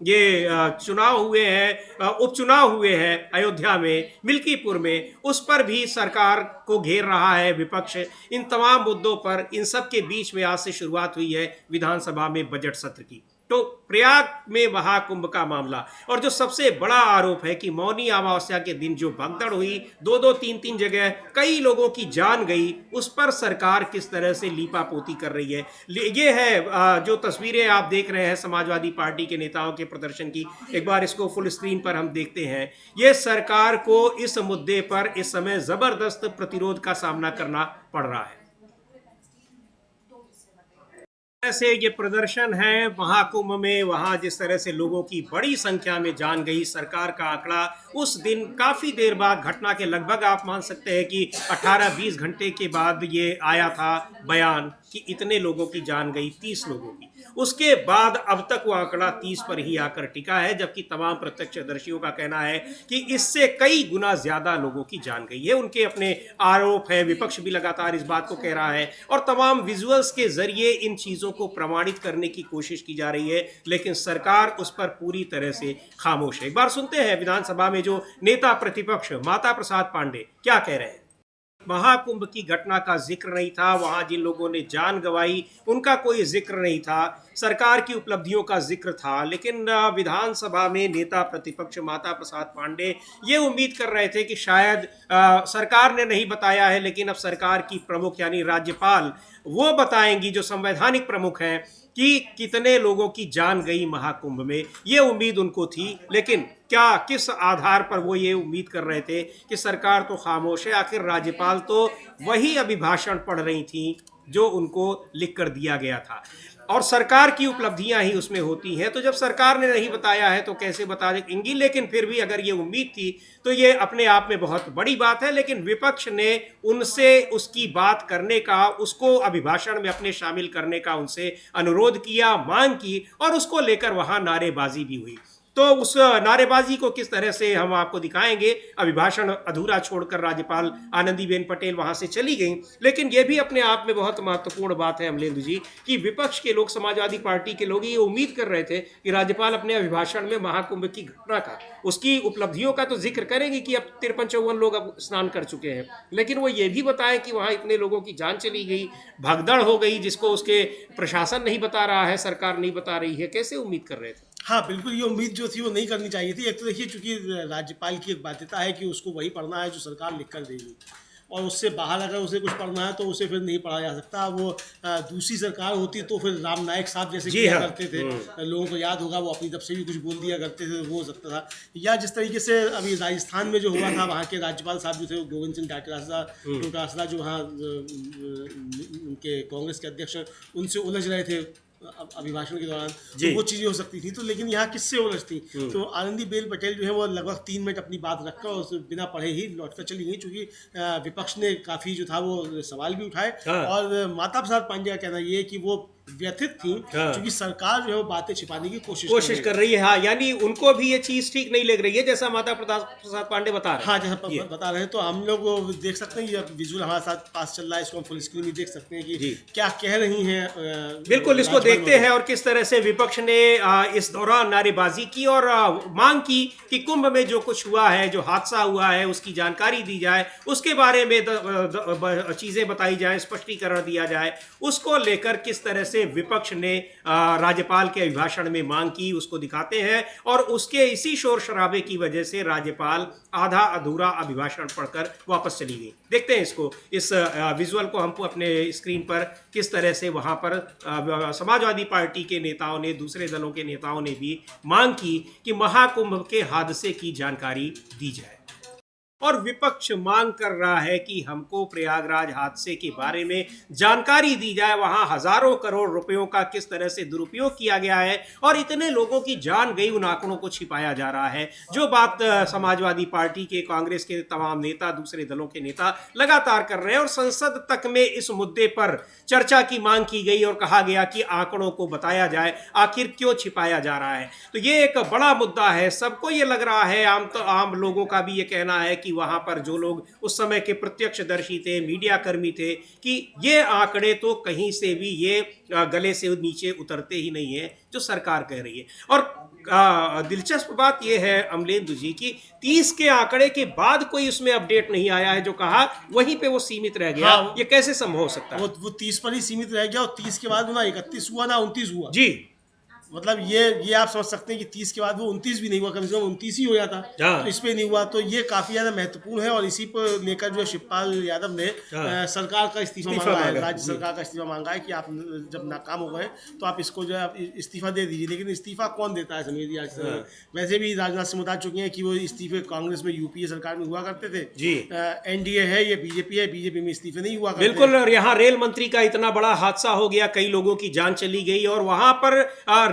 ये चुनाव हुए हैं, उपचुनाव हुए हैं अयोध्या में, मिल्कीपुर में, उस पर भी सरकार को घेर रहा है विपक्ष। इन तमाम मुद्दों पर, इन सब के बीच में आज से शुरुआत हुई है विधानसभा में बजट सत्र की। तो प्रयाग में महाकुंभ का मामला, और जो सबसे बड़ा आरोप है कि मौनी अमावस्या के दिन जो भगदड़ हुई, 2-2, 3-3 जगह कई लोगों की जान गई, उस पर सरकार किस तरह से लीपापोती कर रही है। ये है जो तस्वीरें आप देख रहे हैं समाजवादी पार्टी के नेताओं के प्रदर्शन की। एक बार इसको फुल स्क्रीन पर हम देखते हैं। ये सरकार को इस मुद्दे पर इस समय जबरदस्त प्रतिरोध का सामना करना पड़ रहा है। से ये प्रदर्शन है महाकुंभ में, वहां जिस तरह से लोगों की बड़ी संख्या में जान गई, सरकार का आंकड़ा उस दिन काफी देर बाद, घटना के लगभग आप मान सकते हैं कि 18-20 घंटे के बाद ये आया था बयान कि इतने लोगों की जान गई, 30 लोगों की। उसके बाद अब तक वो आंकड़ा 30 पर ही आकर टिका है, जबकि तमाम प्रत्यक्षदर्शियों का कहना है कि इससे कई गुना ज्यादा लोगों की जान गई है। उनके अपने आरोप है, विपक्ष भी लगातार इस बात को कह रहा है, और तमाम विजुअल्स के जरिए इन चीजों को प्रमाणित करने की कोशिश की जा रही है, लेकिन सरकार उस पर पूरी तरह से खामोश है। एक बार सुनते हैं विधानसभा में जो नेता प्रतिपक्ष माता प्रसाद पांडे क्या कह रहे हैं। महाकुंभ की घटना का जिक्र नहीं था, वहां जिन लोगों ने जान गंवाई उनका कोई जिक्र नहीं था, सरकार की उपलब्धियों का जिक्र था, लेकिन विधानसभा में नेता प्रतिपक्ष माता प्रसाद पांडे ये उम्मीद कर रहे थे कि शायद सरकार ने नहीं बताया है, लेकिन अब सरकार की प्रमुख यानी राज्यपाल वो बताएंगी, जो संवैधानिक प्रमुख हैं, कि कितने लोगों की जान गई महाकुंभ में। ये उम्मीद उनको थी, लेकिन क्या, किस आधार पर वो ये उम्मीद कर रहे थे कि सरकार तो खामोश है। आखिर राज्यपाल तो वही अभिभाषण पढ़ रही थी जो उनको लिख कर दिया गया था, और सरकार की उपलब्धियां ही उसमें होती हैं। तो जब सरकार ने नहीं बताया है तो कैसे बता देंगी। लेकिन फिर भी अगर ये उम्मीद थी तो ये अपने आप में बहुत बड़ी बात है। लेकिन विपक्ष ने उनसे उसकी बात करने का, उसको अभिभाषण में अपने शामिल करने का उनसे अनुरोध किया, मांग की, और उसको लेकर वहां नारेबाजी भी हुई। तो उस नारेबाजी को किस तरह से हम आपको दिखाएंगे। अभिभाषण अधूरा छोड़कर राज्यपाल आनंदीबेन पटेल वहां से चली गई, लेकिन यह भी अपने आप में बहुत महत्वपूर्ण बात है अमलेंदु जी, कि विपक्ष के लोग, समाजवादी पार्टी के लोग ये उम्मीद कर रहे थे कि राज्यपाल अपने अभिभाषण में महाकुंभ की घटना का, उसकी उपलब्धियों का तो जिक्र करेंगे कि अब 53-54 लोग अब स्नान कर चुके हैं, लेकिन वो ये भी बताएं कि वहां इतने लोगों की जान चली गई, भगदड़ हो गई, जिसको उसके प्रशासन नहीं बता रहा है, सरकार नहीं बता रही है। कैसे उम्मीद कर रहे थे? हाँ बिल्कुल, ये उम्मीद जो थी वो नहीं करनी चाहिए थी। एक तो देखिए, चूंकि राज्यपाल की एक बाध्यता है कि उसको वही पढ़ना है जो सरकार लिख कर देगी, और उससे बाहर अगर उसे कुछ पढ़ना है तो उसे फिर नहीं पढ़ा जा सकता। वो दूसरी सरकार होती तो फिर राम नायक साहब जैसे किया करते थे, लोगों को याद होगा, वो अपनी तरफ से भी कुछ बोल दिया करते थे, वो हो सकता था। या जिस तरीके से अभी राजस्थान में जो हुआ था, वहाँ के राज्यपाल साहब जो थे गोविंद सिंह डोटासरा, जो वहाँ उनके कांग्रेस के अध्यक्ष, उनसे उलझ रहे थे अभिभाषण के दौरान, तो वो चीज़ें हो सकती थी। तो लेकिन यहाँ किससे उलझती, तो आनंदीबेन पटेल जो है वो लगभग 3 मिनट अपनी बात रखकर और बिना पढ़े ही लौट कर चली गई, क्योंकि विपक्ष ने काफ़ी जो था वो सवाल भी उठाए। और माता प्रसाद पांडे का कहना ये है कि वो व्यथित थी, क्योंकि सरकार जो है वो बातें छिपाने की कोशिश कर रही है। हाँ, यानी उनको भी ये चीज ठीक नहीं लग रही है, जैसा माता प्रसाद पांडे बता रहे हैं। हाँ, जैसा बता रहे हैं, तो हम लोग वो देख सकते हैं, ये विजुअल हमारे साथ पास चल रहा है, इसको हम फुल स्क्रीन में देख सकते हैं कि क्या कह रही हैं। बिल्कुल, इसको देखते हैं और किस तरह से विपक्ष ने इस दौरान नारेबाजी की और मांग की कि कुंभ में जो कुछ हुआ है, जो हादसा हुआ है, उसकी जानकारी दी जाए, उसके बारे में चीजें बताई जाए, स्पष्टीकरण दिया जाए। उसको लेकर किस तरह से विपक्ष ने राज्यपाल के अभिभाषण में मांग की, उसको दिखाते हैं। और उसके इसी शोर शराबे की वजह से राज्यपाल आधा अधूरा अभिभाषण पढ़कर वापस चली गई। देखते हैं इसको, इस विजुअल को हम अपने स्क्रीन पर, किस तरह से वहां पर समाजवादी पार्टी के नेताओं ने, दूसरे दलों के नेताओं ने भी मांग की कि महाकुंभ के हादसे की जानकारी दी जाए। और विपक्ष मांग कर रहा है कि हमको प्रयागराज हादसे के बारे में जानकारी दी जाए, वहां हजारों करोड़ रुपयों का किस तरह से दुरुपयोग किया गया है और इतने लोगों की जान गई, उन आंकड़ों को छिपाया जा रहा है। जो बात समाजवादी पार्टी के, कांग्रेस के तमाम नेता, दूसरे दलों के नेता लगातार कर रहे हैं और संसद तक में इस मुद्दे पर चर्चा की मांग की गई और कहा गया कि आंकड़ों को बताया जाए, आखिर क्यों छिपाया जा रहा है। तो ये एक बड़ा मुद्दा है, सबको ये लग रहा है, आम लोगों का भी ये कहना है कि वहां पर जो लोग उस समय के प्रत्यक्षदर्शी थे, मीडिया कर्मी थे, कि ये आंकड़े तो कहीं से भी ये गले से नीचे उतरते ही नहीं है जो सरकार कह रही है। और दिलचस्प बात यह है अमलेंदु जी की 30 के आंकड़े के बाद कोई उसमें अपडेट नहीं आया है, जो कहा वहीं पे वो सीमित रह गया। हाँ, ये कैसे संभव हो सकता है? वो 30 पर ही सीमित रह गया और 30 के बाद ना 31 हुआ ना 29 हुआ जी। मतलब ये आप समझ सकते हैं कि 30 के बाद वो 29 भी नहीं हुआ, कम से कम 29 ही हो जाता। तो इस पे नहीं हुआ, तो ये काफी ज्यादा महत्वपूर्ण है। और इसी पर लेकर जो शिवपाल यादव ने सरकार का इस्तीफा मांगा है, राज्य सरकार का इस्तीफा मांगा है कि आप जब नाकाम हो गए तो आप इसको जो है इस्तीफा दे दीजिए। लेकिन इस्तीफा कौन देता है समीर जी? वैसे भी राजनाथ सिंह बता चुके हैं कि वो इस्तीफे कांग्रेस में, यूपीए सरकार में हुआ करते थे जी। एनडीए है, ये बीजेपी है, बीजेपी में इस्तीफे नहीं हुआ करते। बिल्कुल। और यहाँ रेल मंत्री का इतना बड़ा हादसा हो गया, कई लोगों की जान चली गई और वहां पर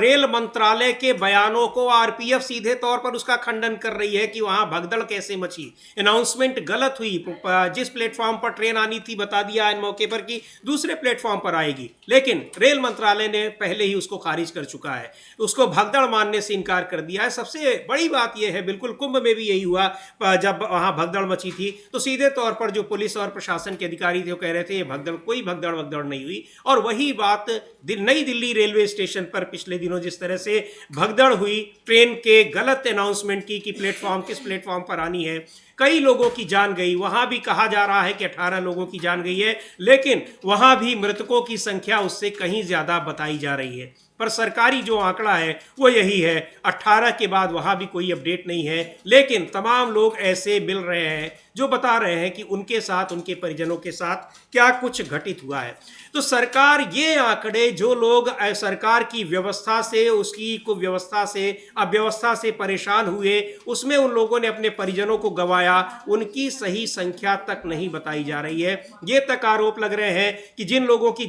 रेल मंत्रालय के बयानों को आरपीएफ सीधे तौर पर उसका खंडन कर रही है कि वहां भगदड़ कैसे मची, अनाउंसमेंट गलत हुई, जिस प्लेटफॉर्म पर ट्रेन आनी थी बता दिया इन मौके पर कि दूसरे प्लेटफॉर्म पर आएगी, लेकिन रेल मंत्रालय ने पहले ही उसको खारिज कर चुका है, उसको भगदड़ मानने से इनकार कर दिया है। सबसे बड़ी बात यह है, बिल्कुल कुंभ में भी यही हुआ, जब वहां भगदड़ मची थी तो सीधे तौर पर जो पुलिस और प्रशासन के अधिकारी थे वो कह रहे थे ये भगदड़, कोई भगदड़ नहीं हुई। और वही बात नई दिल्ली रेलवे स्टेशन पर पिछले दिनों जिस तरह से भगदड़ हुई ट्रेन के गलत अनाउंसमेंट की कि प्लेटफॉर्म, किस प्लेटफॉर्म पर आनी है, कई लोगों की जान गई। वहां भी कहा जा रहा है कि 18 लोगों की जान गई है, लेकिन वहां भी मृतकों की संख्या उससे कहीं ज्यादा बताई जा रही है। पर सरकारी जो आंकड़ा है वो यही है, 18 के बाद वहां भी कोई अपडेट नहीं है। लेकिन तमाम लोग ऐसे मिल रहे हैं जो बता रहे हैं कि उनके साथ, उनके परिजनों के साथ क्या कुछ घटित हुआ है। तो सरकार ये आंकड़े, जो लोग सरकार की व्यवस्था से, उसकी कुव्यवस्था से, अव्यवस्था से परेशान हुए, उसमें उन लोगों ने अपने परिजनों को गंवाया, उनकी सही संख्या तक नहीं बताई जा रही है। ये तक आरोप लग रहे हैं कि जिन लोगों की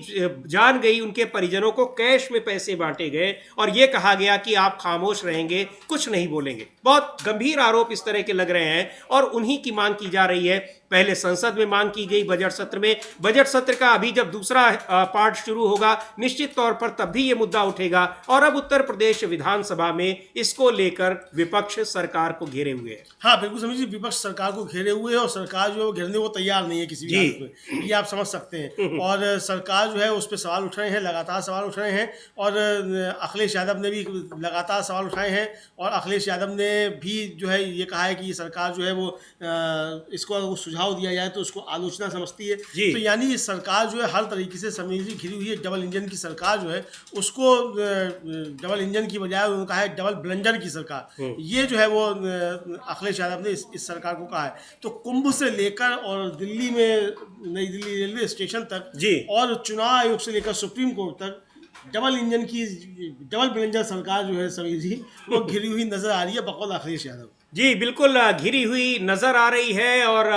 जान गई उनके परिजनों को कैश में पैसे बांटे गए और ये कहा गया कि आप खामोश रहेंगे, कुछ नहीं बोलेंगे। बहुत गंभीर आरोप इस तरह के लग रहे हैं और उन्हीं की मांग की जा रही है। पहले संसद में मांग की गई, बजट सत्र में, बजट सत्र का अभी जब दूसरा पार्ट शुरू होगा निश्चित तौर पर तब भी ये मुद्दा उठेगा। और अब उत्तर प्रदेश विधानसभा में इसको लेकर विपक्ष सरकार को घेरे हुए है। हाँ बिल्कुल समझिए, विपक्ष सरकार को घेरे हुए है और सरकार जो घेरने को तैयार नहीं है किसी भी हालत में, ये आप समझ सकते हैं। और सरकार जो है उस पर सवाल उठ रहे हैं, लगातार सवाल उठ रहे हैं। और अखिलेश यादव ने भी लगातार सवाल उठाए हैं और अखिलेश यादव ने भी जो है ये कहा है कि ये सरकार जो है वो इसको सुझाव दिया जाए तो उसको आलोचना समझती है। तो यानी ये सरकार जो है हर तरीके से समझी घिरी हुई है। डबल इंजन की सरकार जो है उसको डबल इंजन की बजाय उन्होंने कहा है डबल ब्लंडर की सरकार। ये जो है वो अखिलेश यादव ने इस सरकार को कहा है। तो कुंभ से लेकर और दिल्ली में नई दिल्ली रेलवे स्टेशन तक और चुनाव आयोग से लेकर सुप्रीम कोर्ट तक डबल इंजन की, डबल ब्लंडर सरकार जो है समीर जी, वो घिरी हुई नजर आ रही है बकौल अखिलेश यादव। जी बिल्कुल घिरी हुई नजर आ रही है। और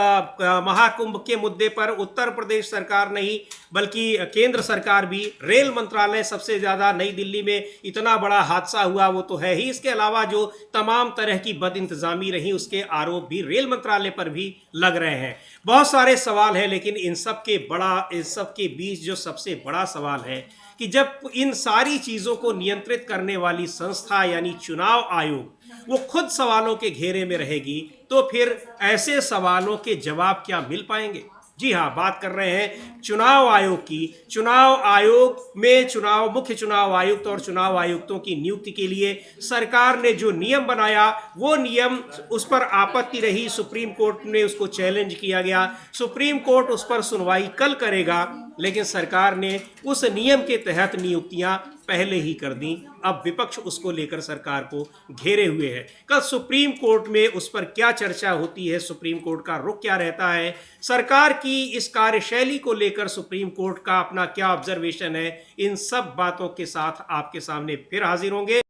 महाकुंभ के मुद्दे पर उत्तर प्रदेश सरकार नहीं बल्कि केंद्र सरकार भी, रेल मंत्रालय सबसे ज्यादा, नई दिल्ली में इतना बड़ा हादसा हुआ वो तो है ही, इसके अलावा जो तमाम तरह की बदइंतजामी रही उसके आरोप भी रेल मंत्रालय पर भी लग रहे हैं। बहुत सारे सवाल हैं, लेकिन इन सब के बीच जो सबसे बड़ा सवाल है कि जब इन सारी चीजों को नियंत्रित करने वाली संस्था यानी चुनाव आयोग वो खुद सवालों के घेरे में रहेगी तो फिर ऐसे सवालों के जवाब क्या मिल पाएंगे। जी हाँ, बात कर रहे हैं चुनाव आयोग की। चुनाव आयोग में मुख्य चुनाव आयुक्त और चुनाव आयुक्तों की नियुक्ति के लिए सरकार ने जो नियम बनाया वो नियम, उस पर आपत्ति रही, सुप्रीम कोर्ट ने उसको चैलेंज किया गया, सुप्रीम कोर्ट उस पर सुनवाई कल करेगा, लेकिन सरकार ने उस नियम के तहत नियुक्तियां पहले ही कर दी। अब विपक्ष उसको लेकर सरकार को घेरे हुए है। कल सुप्रीम कोर्ट में उस पर क्या चर्चा होती है, सुप्रीम कोर्ट का रुख क्या रहता है, सरकार की इस कार्यशैली को लेकर सुप्रीम कोर्ट का अपना क्या ऑब्जर्वेशन है, इन सब बातों के साथ आपके सामने फिर हाजिर होंगे।